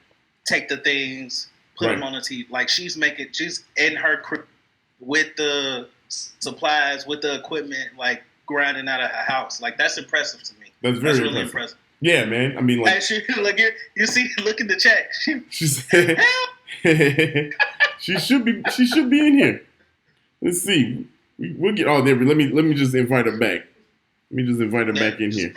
Take the things, put them on the TV. Like she's in her crib with the supplies, with the equipment, like grinding out of her house. Like that's impressive to me. That's really impressive. Yeah, man. I mean, like, hey, look in the chat. She said she should be in here. Let's see. We'll get all there. Let me just invite her back. Let me just invite her back in here.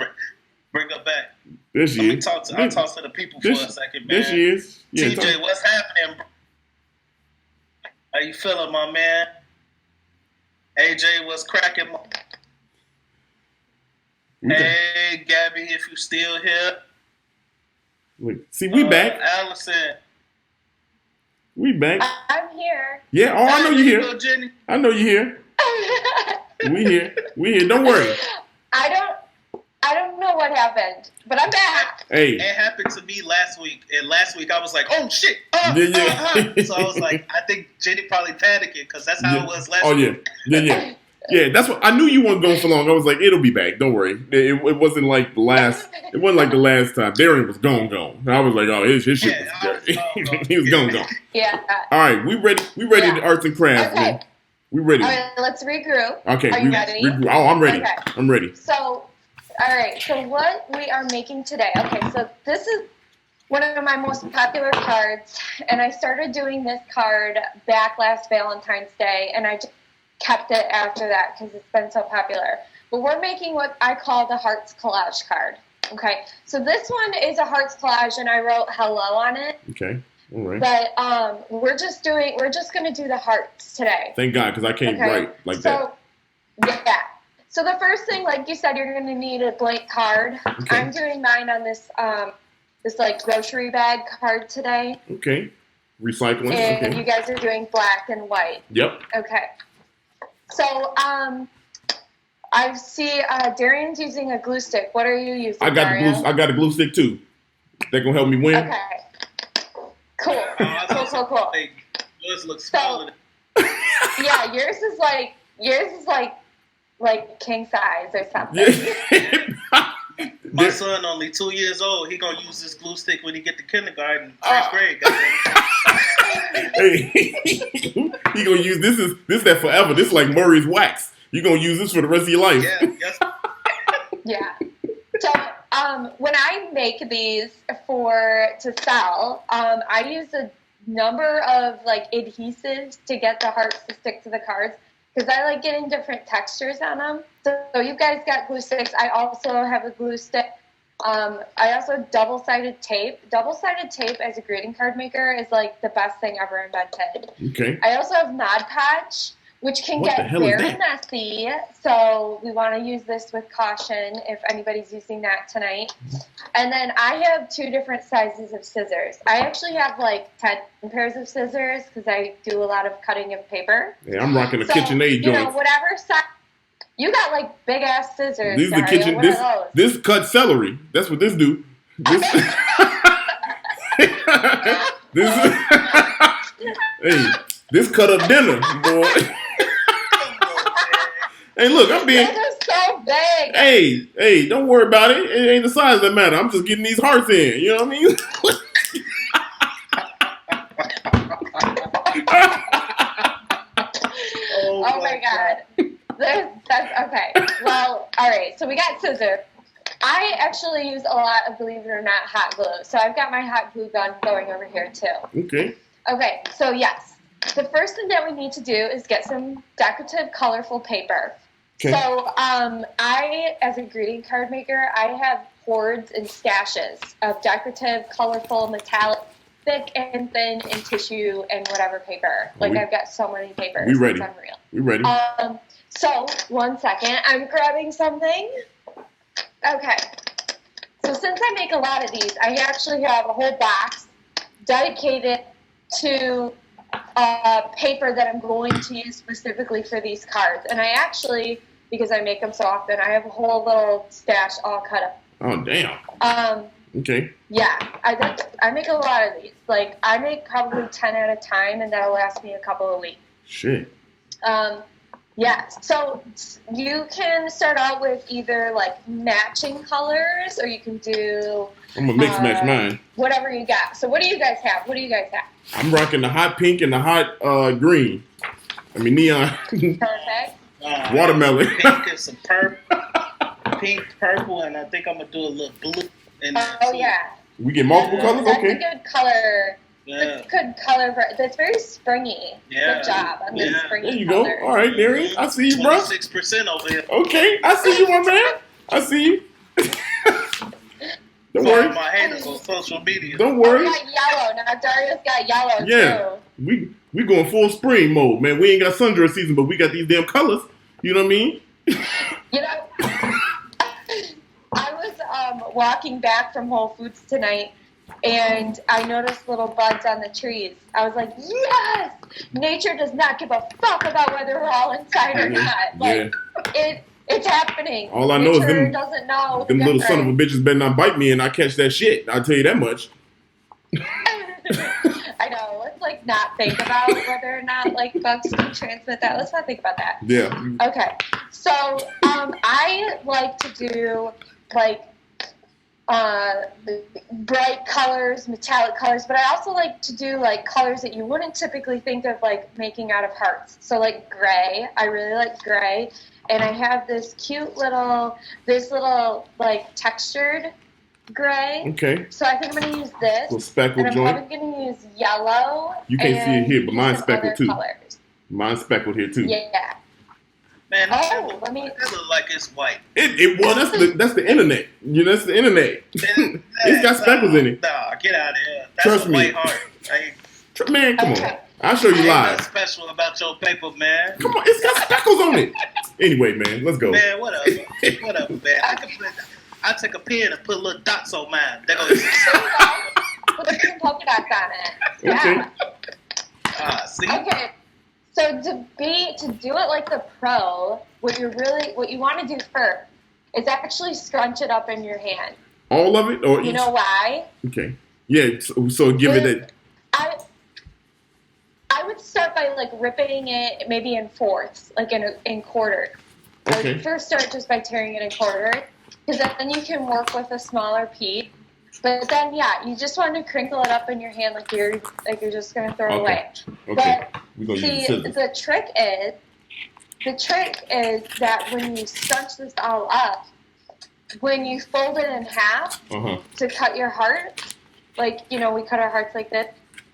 Bring her back. There she is. I'll talk to the people for a second, man. There she is. Yeah, TJ, what's happening, bro? How you feeling, my man? AJ, what's cracking? Hey, Gabby, if you still here. Look, see, we back. Allison. We back. I'm here. Yeah, I know you're here. Go, Jenny. I know you're here. We here. Don't worry. I don't know what happened, but I'm back. Hey. It happened to me last week. And last week I was like, oh, shit. So I was like, I think Jenny probably panicking because that's how it was last week. Yeah. Yeah, that's what I knew you weren't going for long. I was like, it'll be back. Don't worry. It wasn't like the last. It wasn't like the last time. Darrian was gone. And I was like, oh, his shit was he was gone. Yeah. All right, we ready. We ready to arts and crafts, okay. Man. We ready. All right, let's regroup. Okay. Are you ready? Oh, I'm ready. Okay. I'm ready. So, all right. So what we are making today? Okay. So this is one of my most popular cards, and I started doing this card back last Valentine's Day, and I just kept it after that because it's been so popular. But we're making what I call the Hearts Collage card. Okay, so this one is a Hearts Collage, and I wrote hello on it. Okay, all right. But we're just going to do the hearts today. Thank God, because I can't write like that. Yeah. So the first thing, like you said, you're going to need a blank card. Okay. I'm doing mine on this this like grocery bag card today. Okay. Recycling. And Okay. you guys are doing black and white. Yep. Okay. So I see Darrian's using a glue stick. What are you using, I got Dario? I got a glue stick too. That gonna help me win. Okay. Cool. Cool. Yours looks smaller. Yeah, yours is like king size or something. Yeah. My son only 2 years old. He gonna use this glue stick when he get to kindergarten, first grade. Hey, he gonna use this that forever. This is like Murray's wax. You gonna use this for the rest of your life. Yeah. Yes. Yeah. So when I make these to sell, I use a number of like adhesives to get the hearts to stick to the cards because I like getting different textures on them. So you guys got glue sticks. I also have a glue stick. I also have double-sided tape. Double-sided tape as a greeting card maker is like the best thing ever invented. Okay. I also have Mod Podge, which can What the get hell is very that? messy. So we want to use this with caution if anybody's using that tonight. And then I have 2 different sizes of scissors. I actually have like 10 pairs of scissors because I do a lot of cutting of paper. Yeah, I'm rocking a So, KitchenAid you know, joint. whatever size. You got like big ass scissors. This is the Dario. kitchen. What are those? This cut celery. That's what this do. This. This. Hey, this cut up dinner, boy. Hey, look, I'm being. Those are so big. Hey, don't worry about it. It ain't the size that matter. I'm just getting these hearts in. You know what I mean? Oh my god. That's okay. Well, all right. So we got scissors. I actually use a lot of, believe it or not, hot glue. So I've got my hot glue gun going over here too. Okay. Okay. So yes, the first thing that we need to do is get some decorative, colorful paper. Okay. So I, as a greeting card maker, I have hoards and stashes of decorative, colorful, metallic, thick and thin, and tissue and whatever paper. Like I've got so many papers. We ready. It's unreal. We ready. So, 1 second. I'm grabbing something. Okay. So, since I make a lot of these, I actually have a whole box dedicated to paper that I'm going to use specifically for these cards. And I actually, because I make them so often, I have a whole little stash all cut up. Oh, damn. Okay. Yeah. I make a lot of these. Like, I make probably 10 at a time, and that'll last me a couple of weeks. Shit. Yeah, so you can start out with either like matching colors, or you can do. I'm gonna mix match mine. Whatever you got. So what do you guys have? I'm rocking the hot pink and the hot green. I mean neon. Perfect. Watermelon. Pink and some pink, purple, and I think I'm gonna do a little blue in there. Oh too. yeah. We get multiple colors. That's Okay. a good color. Yeah. That's a good color. That's very springy. Yeah. Good job on the springy There you go. color. All right, Darrian. I see you, bro. 26% over here. Okay, I see you, my man. I see you. Don't Follow worry. my haters on social media. Don't Oh, worry. we got yellow. Now Dario's got yellow Yeah. too. We going full spring mode, man. We ain't got sundress season, but we got these damn colors. You know what I mean? You know, I was walking back from Whole Foods tonight, and I noticed little buds on the trees. I was like, yes! Nature does not give a fuck about whether we're all inside or not. Like, it's happening. All I know is Nature doesn't know. Them little son of a bitches better not bite me and I catch that shit. I'll tell you that much. I know. Let's, like, not think about whether or not, like, bugs can transmit that. Let's not think about that. Yeah. Okay. So, I like to do, like, bright colors, metallic colors, but I also like to do like colors that you wouldn't typically think of like making out of hearts. So like gray, I really like gray, and I have this cute little like textured gray. Okay. So I think I'm gonna use this, Little speckled and I'm joint. probably gonna use yellow. You can't see it here, but and mine's some speckled other too. colors. Mine's speckled here too. Yeah. Man, Oh, let me. it look like it's white. Well, that's the internet. You know, that's the internet. It's got speckles in it. Nah, get out of here. That's Trust a me. white heart. Man, come Okay. I'll show you Ain't live. nothing special about your paper, man. Come on, it's got speckles on it. Anyway, man, let's go. Man, whatever, man. I take a pen and put little dots on mine. That goes. Put some polka dots on it. Yeah. Okay. See. Okay. So to do it like the pro, what you want to do first is actually scrunch it up in your hand. All of it, or you know why? Okay. Yeah. So give it I would start by like ripping it maybe in fourths, like in quarters. Okay. I would first start just by tearing it in quarters, because then you can work with a smaller piece. But then, yeah, you just want to crinkle it up in your hand like you're just gonna throw it away. Okay. But see, the trick is that when you scrunch this all up, when you fold it in half to cut your heart, like we cut our hearts like this.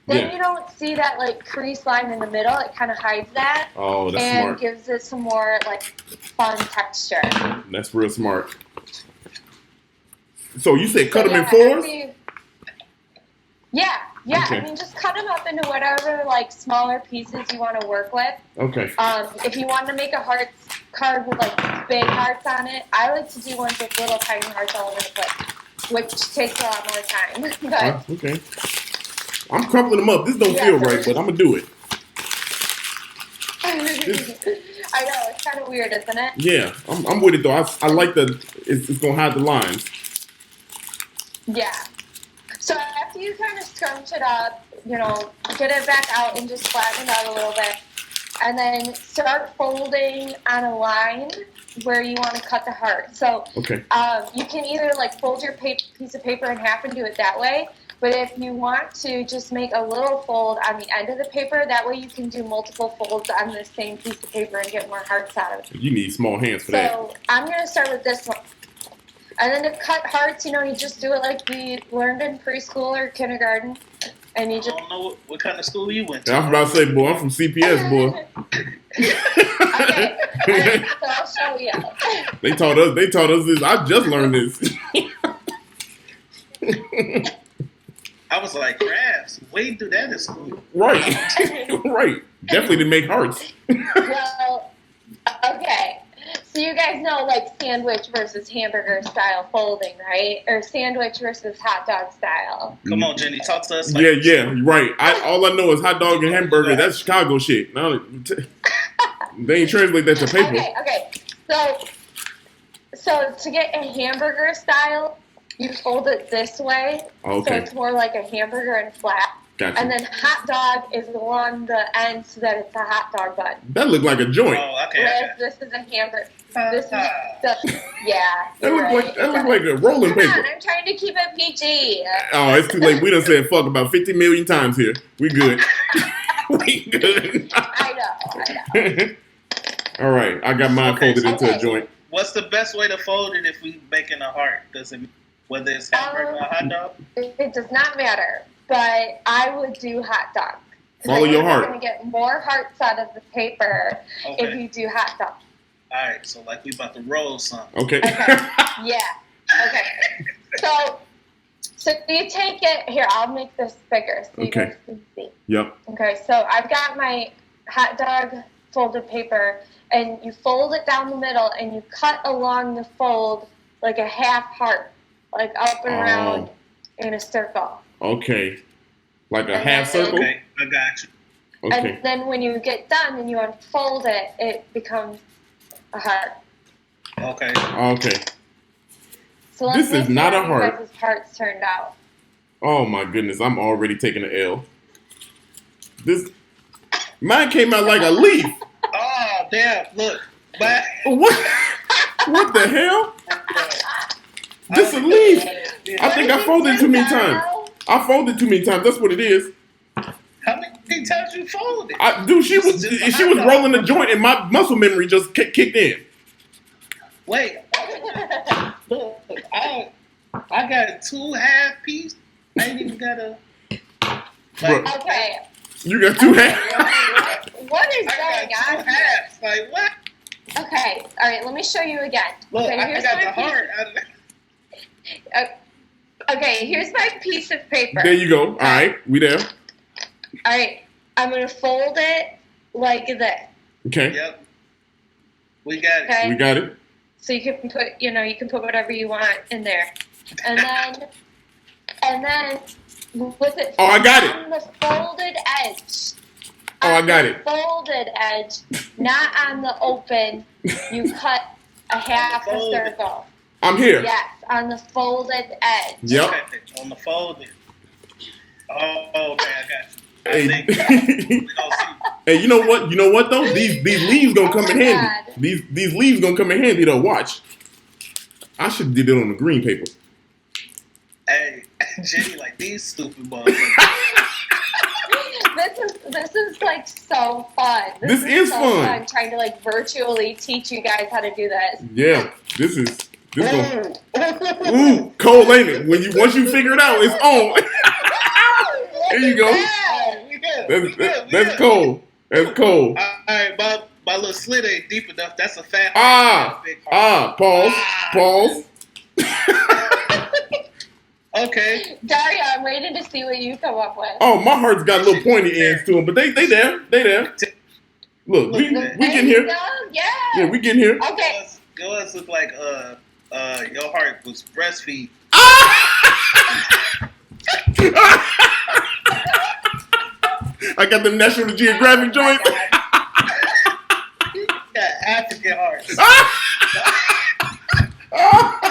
Then you don't see that like crease line in the middle. It kind of hides that. Oh, that's and smart. Gives it some more like fun texture. That's real smart. So you said cut them in fours? Yeah. Okay. I mean, just cut them up into whatever like smaller pieces you want to work with. Okay. If you want to make a heart card with like big hearts on it, I like to do ones with little tiny hearts all over the place, which takes a lot more time. But, okay. I'm crumpling them up. This don't feel right, but I'm gonna do it. I know, it's kind of weird, isn't it? Yeah, I'm with it though. I like it's gonna hide the lines. Yeah. So after you kind of scrunch it up, get it back out and just flatten it out a little bit. And then start folding on a line where you want to cut the heart. So you can either like fold your piece of paper in half and do it that way. But if you want to just make a little fold on the end of the paper, that way you can do multiple folds on the same piece of paper and get more hearts out of it. You need small hands for that. So I'm going to start with this one. And then to cut hearts, you just do it like we learned in preschool or kindergarten. And you just... I don't know what kind of school you went to. I was about to say, boy, I'm from CPS, boy. Okay. Right, so I'll show you. They taught us this. I just learned this. I was like, crafts. We do that in school. Right. Right. Definitely to make hearts. Well, okay. So you guys know like sandwich versus hamburger style folding, right? Or sandwich versus hot dog style. Come on, Jenny, talk to us. Yeah, right. All I know is hot dog and hamburger. That's Chicago shit. No, they ain't translate that to paper. Okay. So to get a hamburger style, you fold it this way, so it's more like a hamburger and flat. Gotcha. And then hot dog is along the end so that it's a hot dog bun. That looked like a joint. Oh, okay. Whereas this is a hamburger. This is yeah. That looked like a rolling paper. Come on, I'm trying to keep it PG. Oh, it's too late. We done said fuck about 50 million times here. We good. We good. I know. All right, I got mine folded into a joint. What's the best way to fold it if we making a heart? Does it whether it's hamburger or hot dog? It does not matter, but I would do hot dog. Follow your heart. You're going to get more hearts out of the paper if you do hot dog. All right, so like we about to roll something. Okay. Yeah. Okay. So you take it here. I'll make this bigger so you guys can see. Yep. Okay. So I've got my hot dog folded paper, and you fold it down the middle, and you cut along the fold like a half heart, like up and around in a circle. Okay. Like a half circle? Okay, I got you. Okay. And then when you get done and you unfold it, it becomes a heart. Okay. Okay. So this is not a heart. How his hearts turned out. Oh my goodness, I'm already taking an L. Mine came out like a leaf. Oh damn! Look, what the hell? This a leaf. I think I folded too many times. I folded too many times. That's what it is. How many times you folded? Dude, she was rolling the joint, and my muscle memory just kicked in. Wait, look, I got 2 half pieces. I ain't even got a. Okay. You got 2 half. What is going on? 2 halves. Like what? Okay. All right. Let me show you again. Look, okay, I got the heart. Okay. Here's my piece of paper. There you go. All right, we there. All right. I'm going to fold it like this. Okay. Yep. We got it. Okay? We got it. So you can put, you can put whatever you want in there. And then with it I got it. on the folded edge. I got it. Folded edge, not on the open. You cut a half a circle. I'm here. Yes, on the folded edge. Yep. Okay, on the folded. Oh, okay, I got you. Hey. We gonna see. Hey, you know what? You know what though? These leaves gonna come in handy. God. These leaves gonna come in handy though. Watch. I should have did it on the green paper. Hey, Jenny, like these stupid motherfuckers. This is like so fun. This is so fun. Trying to like virtually teach you guys how to do this. Yeah, this gonna, ooh, cold ain't it? Once you figure it out, it's on. There you go. That's cold. That's cold. All right, my little slit ain't deep enough. That's a fat. Pause. Okay. Dario, I'm waiting to see what you come up with. Oh, my heart's got little pointy ends to them, but they there. Look, we getting here. Yeah. Yeah, we getting here. Okay. Yours look like your heart was breastfeed. I got them National Geographic joints. You got African hearts. Oh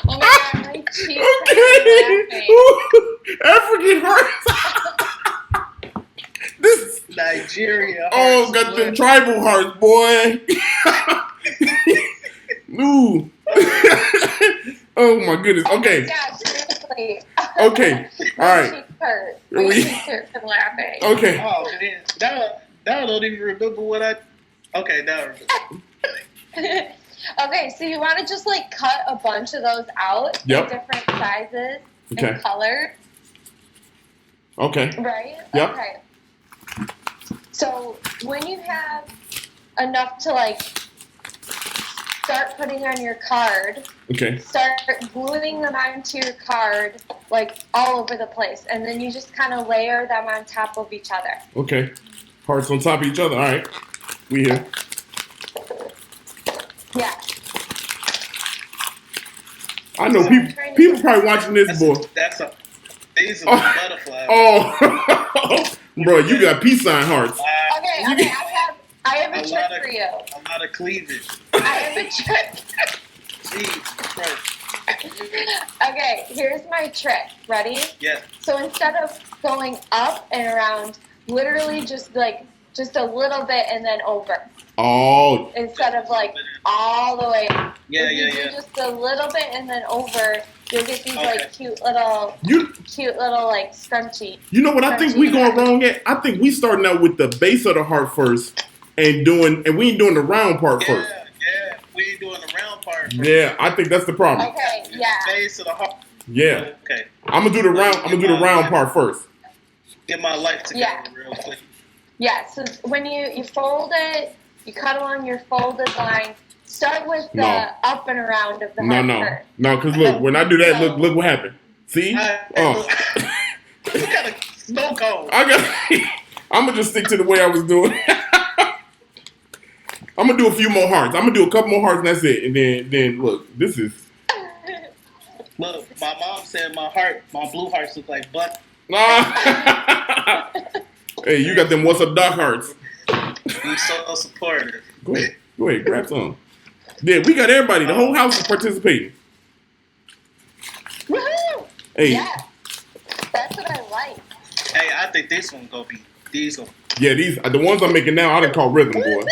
my God, my cheeks are African hearts. This. Nigeria. Oh, got them tribal hearts, boy. Ooh. Oh my goodness. Okay. Yeah, seriously. Okay. All right. My cheeks hurt. My cheeks hurt from laughing. Okay. Oh, man. Now I don't even remember what I. Okay, now I remember. Okay, so you want to just like cut a bunch of those out in different sizes and colors. Okay. Right? Yep. Okay. So when you have enough to like start putting on your card, start gluing them onto your card like all over the place, and then you just kind of layer them on top of each other. Okay. Hearts on top of each other. All right. We here. Yeah. I know people probably watching this, boy. These are butterflies. Oh, bro, you got peace sign hearts. Okay. I have a trick for you. A lot of cleavage. I have a trick. Jesus Christ. Okay, here's my trick. Ready? Yeah. So instead of going up and around, literally just a little bit and then over. Oh. Instead of like all the way up. Yeah. Just a little bit and then over, you'll get these like cute little like scrunchy. You know what I think we going wrong at? I think we starting out with the base of the heart first and we ain't doing the round part first. Yeah, we ain't doing the round part first. Yeah, I think that's the problem. Okay, yeah. Base of the heart. Yeah. Okay. I'm gonna do the round part first. Get my life together real quick. Yeah, so when you fold it, you cut along your folded line. Start with the up and around of the heart first. No, because look, when I do that, look what happened. See? What kind of snow cone? I'm gonna just stick to the way I was doing. I'm gonna do a few more hearts. I'm gonna do a couple more hearts and that's it. And then look, this is. Look, my mom said my blue hearts look like butt. Hey, you got them what's up doc hearts. I'm so supportive. Go ahead, grab some. Yeah, we got everybody. The whole house is participating. Woohoo! Hey. Yeah, that's what I like. Hey, I think this one gonna be these. Yeah, these the ones I'm making now. I done call rhythm, boy.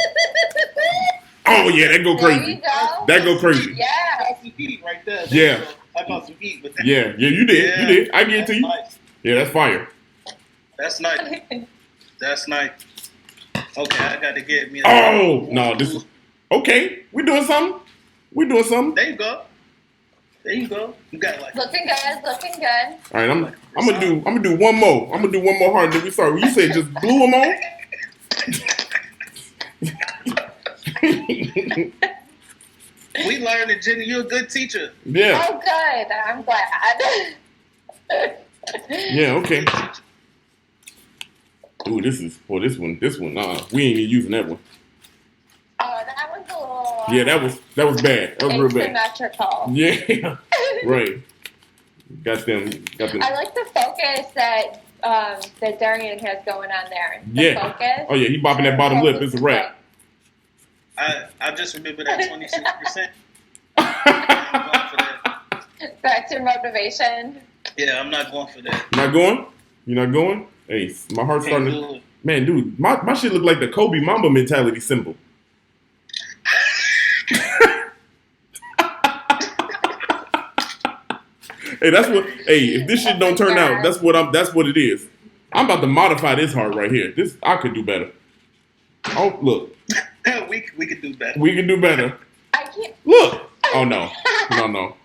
Oh yeah, that go crazy. There you go. That go crazy. Yeah. That's some heat right there. Yeah. I got some heat with that. Yeah, you did. Yeah, you did. I get it to you. Nice. Yeah, that's fire. That's nice. That's nice. Okay, I got to get me. No, this is okay. We doing something. There you go. You got like Looking good. All right, I'm gonna do one more. I'm gonna do one more hard than we start. You said just glue them on. We learned that Jenny, you're a good teacher. Yeah. Oh, good. I'm glad. Yeah, okay. Ooh, this one. We ain't even using that one. Oh, that one's a little. Yeah, that was bad. That was real bad. Asymmetrical. Yeah, right. Got them. I like the focus that Darrian has going on there. Focus. Oh yeah, he bopping that bottom lip. It's a wrap. I just remember that 26%. That's your motivation. Yeah, I'm not going for that. Not going? You're not going? Hey, my heart's starting to... Man, dude, my shit look like the Kobe Mamba mentality symbol. Hey, that's what... Hey, if this shit don't turn out, that's what it is. I'm about to modify this heart right here. I could do better. Oh, look. we could do better. We can do better. I can't... Look! Oh, no. No.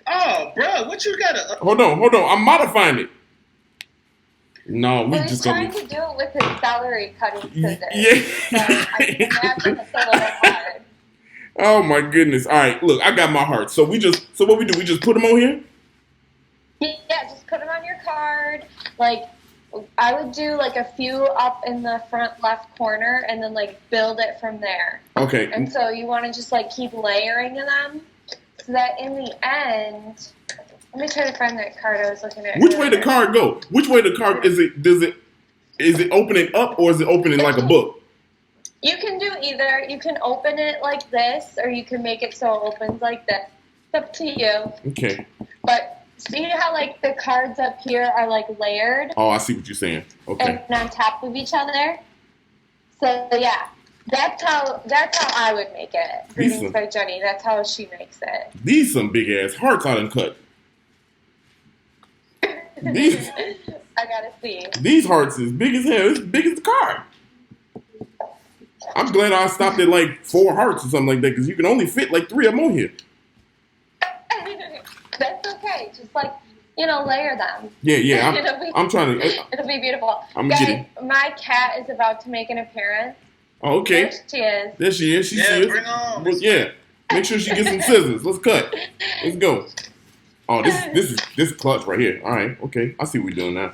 Oh, bro, what you gotta... Hold on. I'm modifying it. No, we just trying to do it with his celery cutting scissors. Yeah. So I can imagine it's a little hard. Oh my goodness. All right, look, I got my heart. So what we do, we just put them on here? Yeah, just put them on your card. Like, I would do like a few up in the front left corner and then like build it from there. Okay. And so you want to just like keep layering them so that in the end, let me try to find that card I was looking at. Which way the card go? Which way the card is it opening up or is it opening like a book? You can do either. You can open it like this or you can make it so it opens like this. It's up to you. Okay. But see how like the cards up here are like layered? Oh, I see what you're saying. Okay. And on top of each other. So yeah, that's how I would make it. Greetings by Jenny. That's how she makes it. These some big ass hearts I done cut. These, I gotta see. These hearts is big as hell. It's big as the card. I'm glad I stopped at like 4 hearts or something like that because you can only fit like 3 of them on here. That's okay. Just like, layer them. Yeah. I'm trying to. It'll be beautiful. I'm Guys, kidding. my cat is about to make an appearance. Oh, okay. There she is. She is. Bring on. Yeah. Make sure she gets some scissors. Let's cut. Let's go. Oh, this is clutch right here. All right. Okay. I see what we're doing now.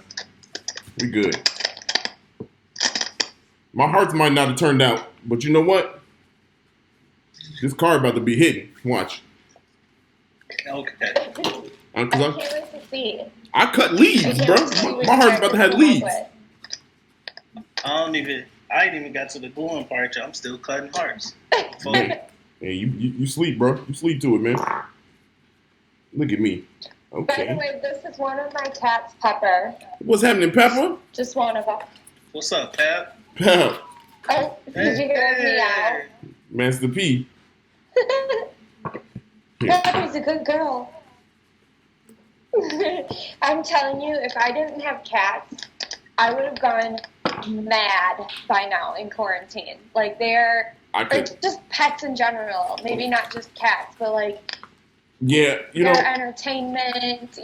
We good. My hearts might not have turned out, but you know what? This card about to be hitting. Watch. Okay. I can't wait to see. I cut leaves, bro. My heart's about to have leaves. I ain't even got to the gluing part, y'all. I'm still cutting hearts. Hey, you sleep, bro. You sleep to it, man. Look at me. Okay. By the way, this is one of my cats, Pepper. What's happening, Pepper? Just one of them. What's up, Pep? Pep. Oh, did you hear me out? Master P. Pepper's a good girl. I'm telling you, if I didn't have cats, I would have gone mad by now in quarantine. Like, they're just pets in general. Maybe not just cats, but like, yeah, their entertainment,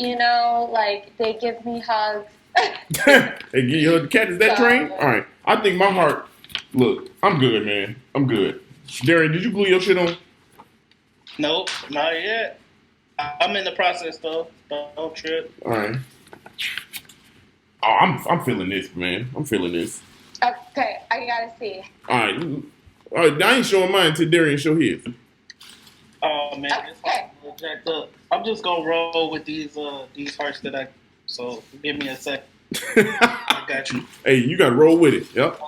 like, they give me hugs. They give you the cat is that trained? All right. I think my heart, look, I'm good, man. I'm good. Darrian, did you glue your shit on? Nope, not yet. I'm in the process, though. Don't trip. All right. Oh, I'm feeling this, man. I'm feeling this. Okay, I gotta see. All right. I ain't showing mine until Darrian show his. Oh man, this heart's a little jacked up. I'm just gonna roll with these hearts that so give me a sec. I got you. Hey, you gotta roll with it. Yep.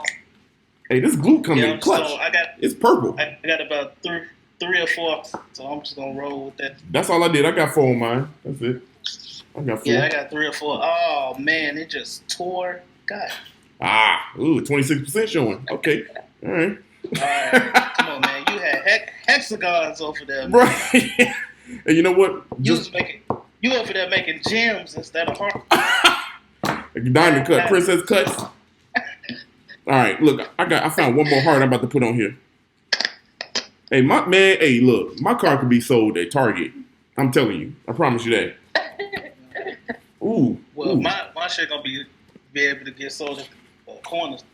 Hey, this glue coming in clutch. So it's purple. I got about three or 4, so I'm just gonna roll with that. That's all I did. I got 4 on mine. That's it. I got 4. Yeah, I got 3 or 4. Oh man, it just tore. God. Ooh, 26% showing. Okay. All right. Come on, man. You had hexagons over there, man. Right. And you know what? You over there making gems instead of hearts. Diamond cut, princess cuts. All right, look, I found one more heart I'm about to put on here. Hey, look, my car could be sold at Target. I'm telling you, I promise you that. Ooh. Well, my shit gonna be able to get sold at corners.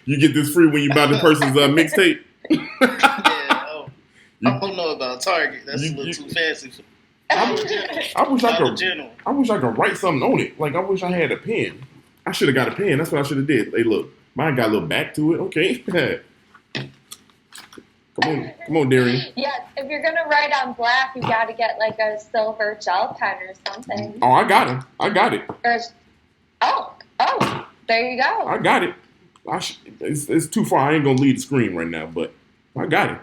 You get this free when you buy the person's mixtape. Yeah, I don't know about Target. That's a little too fancy. I wish I Dollar could. General. I wish I could write something on it. Like I wish I had a pen. I should have got a pen. That's what I should have did. Hey, look, mine got a little back to it. Okay. Come on, Darrian. Yes, if you're gonna write on black, you got to get like a silver gel pen or something. Oh, I got it. I got it. Oh, there you go. I got it. It's too far. I ain't gonna leave the screen right now, but I got it.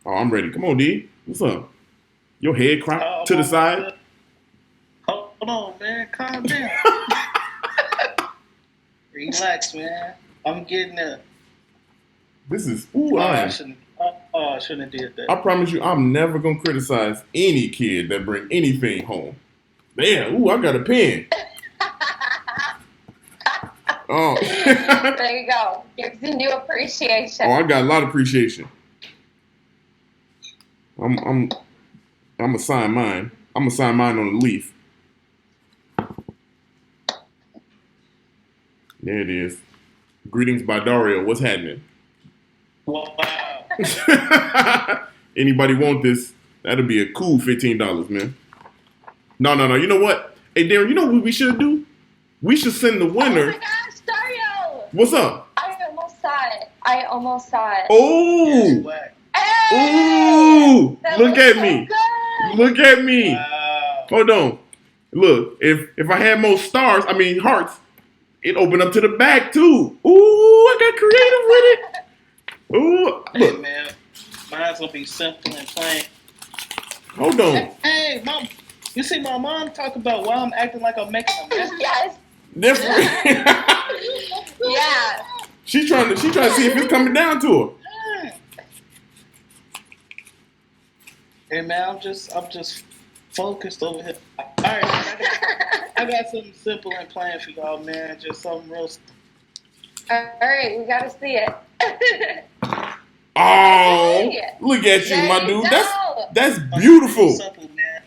Oh, I'm ready. Come on, D. What's up? Your head cropped to the side. Hold on, man. Calm down. Relax, man. I'm getting there. This is I shouldn't have did that. I promise you, I'm never gonna criticize any kid that bring anything home. Damn, I got a pen. Oh. There you go. Gives you new appreciation. Oh, I got a lot of appreciation. I'm gonna sign mine. I'm gonna sign mine on the leaf. There it is. Greetings by Dario. What's happening? Wow. Anybody want this? That'll be a cool $15, man. No. You know what? Hey, Darren, you know what we should do? We should send the winner. Oh my gosh, Dario! What's up? I almost saw it. Oh! Hey! Ooh! Look at me. Good. Look at me. Wow. Hold on. Look, if I had more hearts, it opened up to the back too. Ooh, I got creative with it. Ooh, look. Hey, man. Mine's gonna be simple and plain. Hold on. Hey, Mom. You see my mom talk about why I'm acting like I'm making a mess? Yes. Different. Yeah. She's trying to see if it's coming down to her. Hey man, I'm just focused over here. All right, I got something simple and plain for y'all, man. Just something real. All right, we gotta see it. Oh, look at you, my dude. Go. That's beautiful. Simple, man.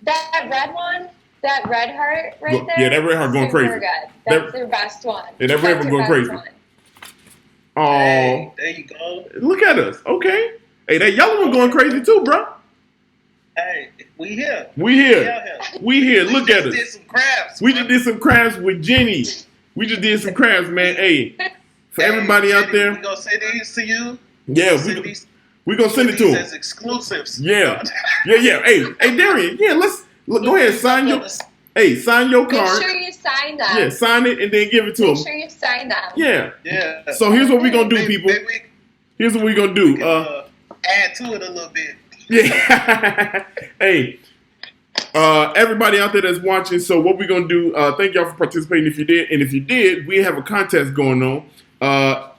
That red one, that red heart right there. Yeah, that red heart going crazy. Good. That's their best one. Yeah, that red one going crazy. Oh, hey, there you go. Look at us. Okay. Hey, that yellow one going crazy too, bro. Hey, we here. We here. Look at us. Did some crafts. We just did some crafts with Jenny. We just did some crafts, man. Hey, for everybody out there. We gonna send these to you. Yeah, we gonna send it to them as exclusives. Yeah. Hey, Darrian. Yeah, go ahead. Sign your card. Make sure you sign them. Yeah, sign it and then give it to them. Make sure you sign them. Yeah. Yeah. So here's what we're gonna do, people. Here's what we're gonna do. Add to it a little bit. Yeah. Hey, everybody out there that's watching. So what we're gonna do? Thank y'all for participating. If you did, and if you did, we have a contest going on.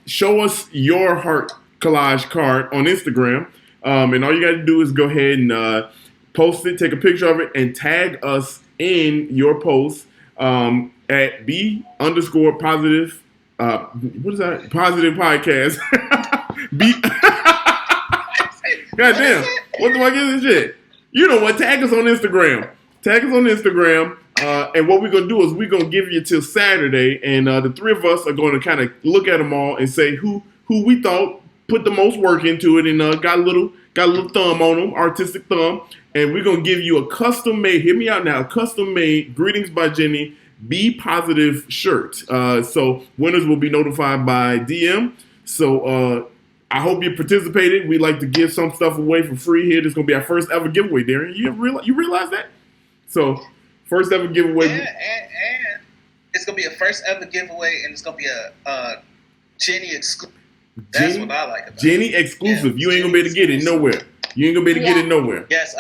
Show us your heart collage card on Instagram, and all you got to do is go ahead and post it, take a picture of it, and tag us in your post at _positive. What is that? Positive podcast. Goddamn. What do I get this shit? You know what? Tag us on Instagram. And what we're going to do is we're going to give you till Saturday. And the three of us are going to kind of look at them all and say who we thought put the most work into it and got a little thumb on them, artistic thumb. And we're going to give you a custom made, hear me out now, custom made Greetings by Jenny Be Positive shirt. So winners will be notified by DM. So I hope you participated. We like to give some stuff away for free here. This is going to be our first ever giveaway, Darren. You realize that? So first ever giveaway. And it's going to be a first ever giveaway, and it's going to be a Jenny exclusive. That's what I like about it. Jenny exclusive. Yeah, you ain't going to be able to get it nowhere. Get it nowhere. Yes,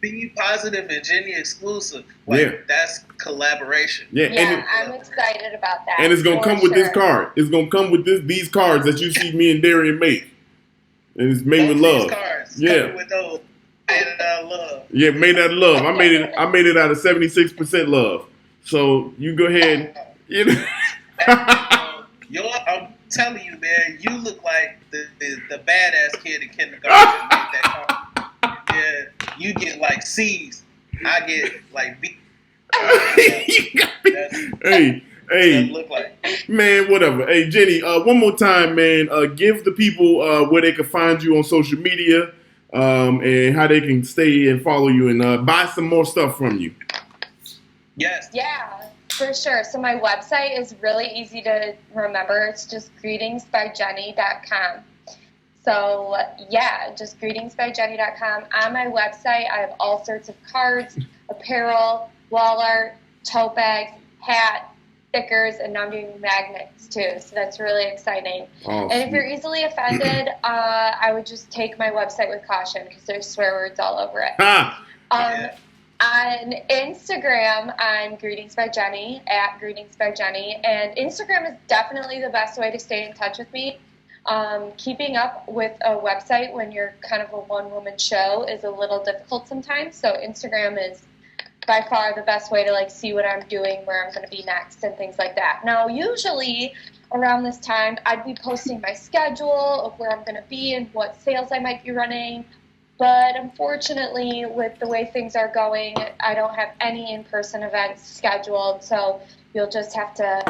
Be Positive and Jenny exclusive. That's collaboration. Yeah, I'm excited about that. And it's gonna come with this card. It's gonna come with these cards that you see me and Darrian make. And it's made with love. Cards with those made out of love. Yeah, made out of love. I made it out of 76% love. So you go ahead. I'm telling you, man, you look like the badass kid in kindergarten that made that card. Yeah, you get like C's. I get like B. Hey, look like. Man, whatever. Hey, Jenny, one more time, man. Give the people where they can find you on social media. and how they can stay and follow you and buy some more stuff from you. Yes. Yeah, for sure. So my website is really easy to remember. It's just greetingsbyjenny.com. So yeah, just greetingsbyjenny.com. On my website, I have all sorts of cards, apparel, wall art, tote bags, hat, stickers, and now I'm doing magnets too. So that's really exciting. Oh, and if you're easily offended, I would just take my website with caution because there's swear words all over it. On Instagram, I'm Greetings by Jenny, at Greetings by Jenny. And Instagram is definitely the best way to stay in touch with me. Keeping up with a website when you're kind of a one-woman show is a little difficult sometimes. So Instagram is by far the best way to like see what I'm doing, where I'm going to be next, and things like that. Now, usually around this time, I'd be posting my schedule of where I'm going to be and what sales I might be running. But unfortunately, with the way things are going, I don't have any in-person events scheduled. So you'll just have to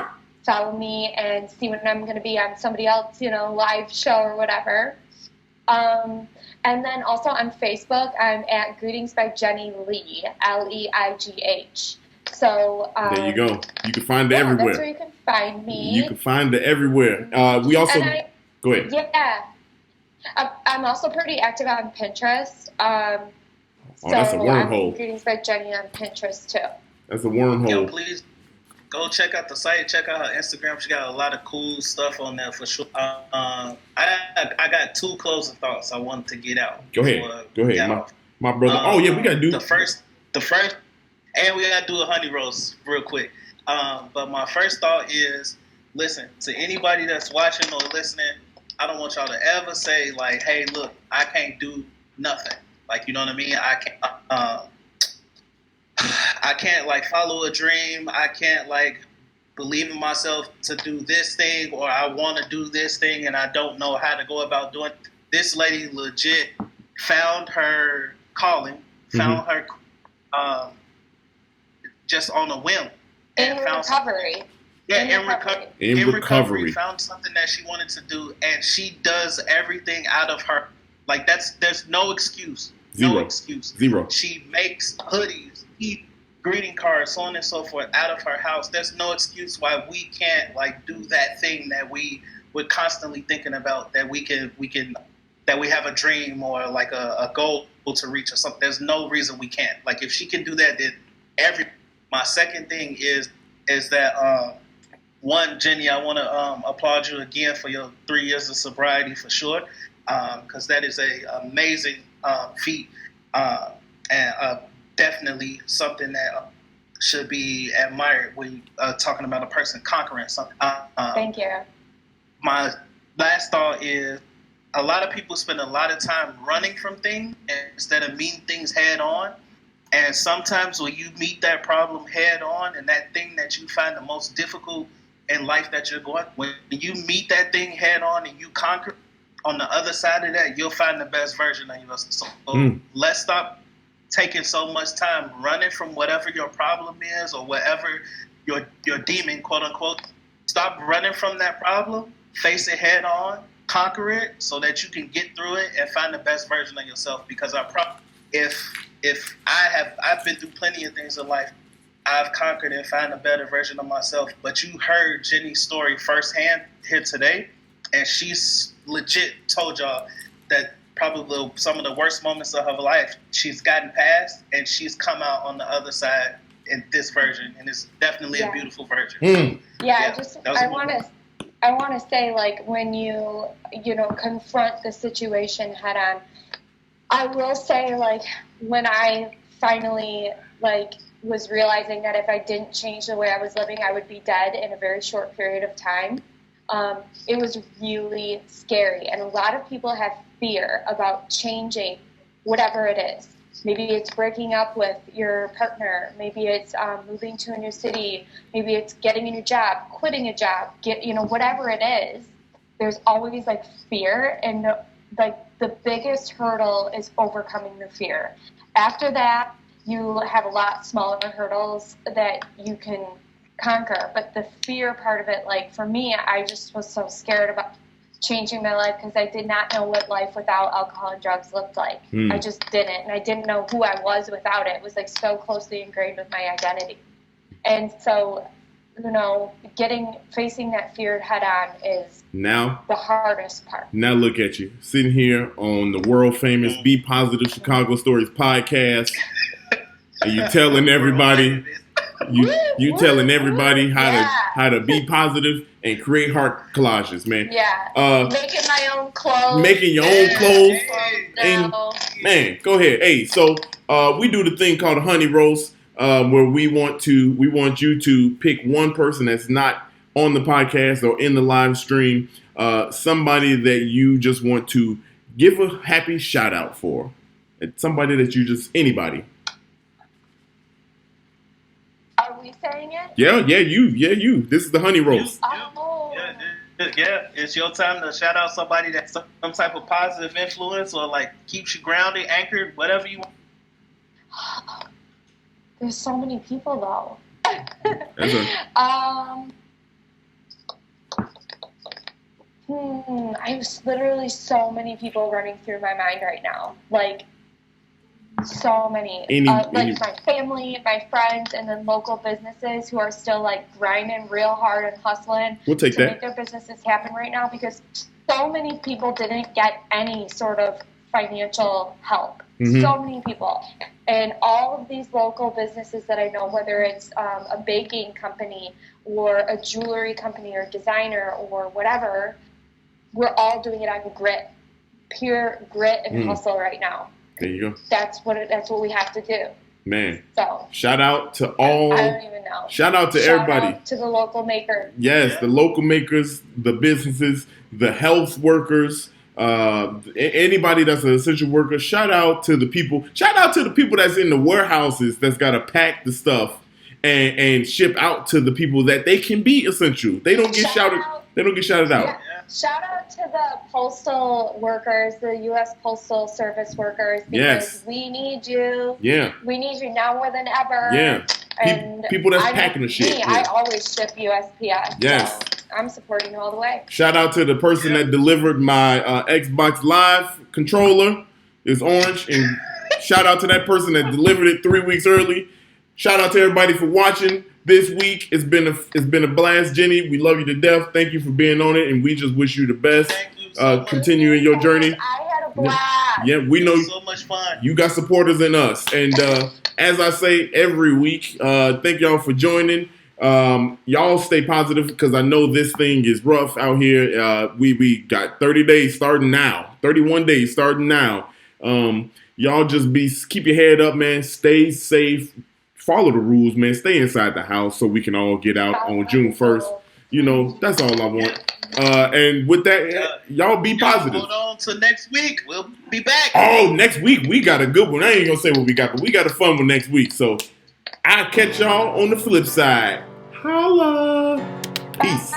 follow me and see when I'm going to be on somebody else, live show or whatever. And then also on Facebook, I'm at Greetings by Jenny Leigh, Leigh. So there you go. You can find it everywhere. That's where you can find me. You can find it everywhere. We also go ahead. Yeah. I'm also pretty active on Pinterest. That's a wormhole. I'm Greetings by Jenny on Pinterest too. That's a wormhole. Yo, please go check out the site. Check out her Instagram. She got a lot of cool stuff on there for sure. I got two closing thoughts I wanted to get out. Go ahead, my brother. We gotta do the first, and we gotta do a honey roast real quick. But my first thought is, listen, to anybody that's watching or listening, I don't want y'all to ever say like, "Hey, look, I can't do nothing." Like, you know what I mean? I can't like follow a dream. I can't like believe in myself to do this thing, or I want to do this thing and I don't know how to go about doing it. This lady legit found her calling, found her just on a whim. In recovery. In recovery, found something that she wanted to do, and she does everything out of her. Like, there's no excuse. Zero. No excuse. Zero. She makes hoodies, greeting cards, so on and so forth, out of her house. There's no excuse why we can't like do that thing that we're constantly thinking about, that we have a dream or like a goal to reach or something. There's no reason we can't. Like, if she can do that, then my second thing is that one, Jenny, I want to applaud you again for your 3 years of sobriety for sure, because that is a amazing feat, and definitely something that should be admired when talking about a person conquering something. Thank you. My last thought is, a lot of people spend a lot of time running from things instead of meeting things head on. And sometimes when you meet that problem head on, and that thing that you find the most difficult in life that you're going, when you meet that thing head on and you conquer, on the other side of that, you'll find the best version of yourself. So let's stop taking so much time running from whatever your problem is or whatever your demon, quote unquote. Stop running from that problem, face it head on, conquer it so that you can get through it and find the best version of yourself. Because if I've been through plenty of things in life, I've conquered and found a better version of myself. But you heard Jenny's story firsthand here today, and she's legit told y'all that probably some of the worst moments of her life she's gotten past, and she's come out on the other side in this version, and it's definitely a beautiful version. I want to say, like, when you confront the situation head on, I will say, like, when I finally was realizing that if I didn't change the way I was living, I would be dead in a very short period of time. It was really scary, and a lot of people have fear about changing whatever it is. Maybe it's breaking up with your partner. Maybe it's moving to a new city. Maybe it's getting a new job, quitting a job. Whatever it is, there's always fear, and the biggest hurdle is overcoming the fear. After that, you have a lot smaller hurdles that you can conquer. But the fear part of it, for me, I just was so scared about changing my life because I did not know what life without alcohol and drugs looked like. I just didn't, and I didn't know who I was without it. It was like so closely ingrained with my identity. And so, you know, facing that fear head on is now the hardest part. Now look at you, sitting here on the world famous Be Positive Chicago Stories podcast, and you telling everybody you telling everybody how to be positive and create heart collages, man. Yeah. Making my own clothes. Making your own clothes. And man, go ahead. Hey, so we do the thing called a honey roast, where we want you to pick one person that's not on the podcast or in the live stream, somebody that you just want to give a happy shout out for. Somebody that anybody. Are we saying it? Yeah, you. This is the honey roast. Yeah, it's your time to shout out somebody that's some type of positive influence or like keeps you grounded, anchored, whatever you want. There's so many people though. I have literally so many people running through my mind right now. Like, so many. Like my family, my friends, and then local businesses who are still like grinding real hard and hustling to make their businesses happen right now because so many people didn't get any sort of financial help. So many people. And all of these local businesses that I know, whether it's a baking company or a jewelry company or designer or whatever, we're all doing it on grit, pure grit and hustle right now. There you go. That's what we have to do. Man. So shout out to all. I don't even know. Shout out to everybody. Shout out to the local makers. Yes, the local makers, the businesses, the health workers, anybody that's an essential worker. Shout out to the people. Shout out to the people that's in the warehouses that's got to pack the stuff and ship out to the people that they can be essential. They don't get shouted. They don't get shouted out. Yeah. Shout out to the postal workers, the U.S. Postal Service workers, because we need you. Yeah. We need you now more than ever. Yeah. And people that's packing the shit. I always ship USPS. Yes. So I'm supporting you all the way. Shout out to the person that delivered my Xbox Live controller. It's orange. And shout out to that person that delivered it 3 weeks early. Shout out to everybody for watching. This week it's been a blast, Jenny. We love you to death. Thank you for being on it, and we just wish you the best. Thank you so much. Continuing your journey. I had a blast. Yeah, we know so much fun. You got supporters in us, and as I say every week, thank y'all for joining. Y'all stay positive because I know this thing is rough out here. We got 30 days starting now, 31 days starting now. Y'all just keep your head up, man. Stay safe. Follow the rules, man. Stay inside the house so we can all get out on June 1st. You know, that's all I want. And with that, y'all be positive. Hold on to next week. We'll be back. Oh, next week we got a good one. I ain't gonna say what we got, but we got a fun one next week. So I'll catch y'all on the flip side. Holla. Peace.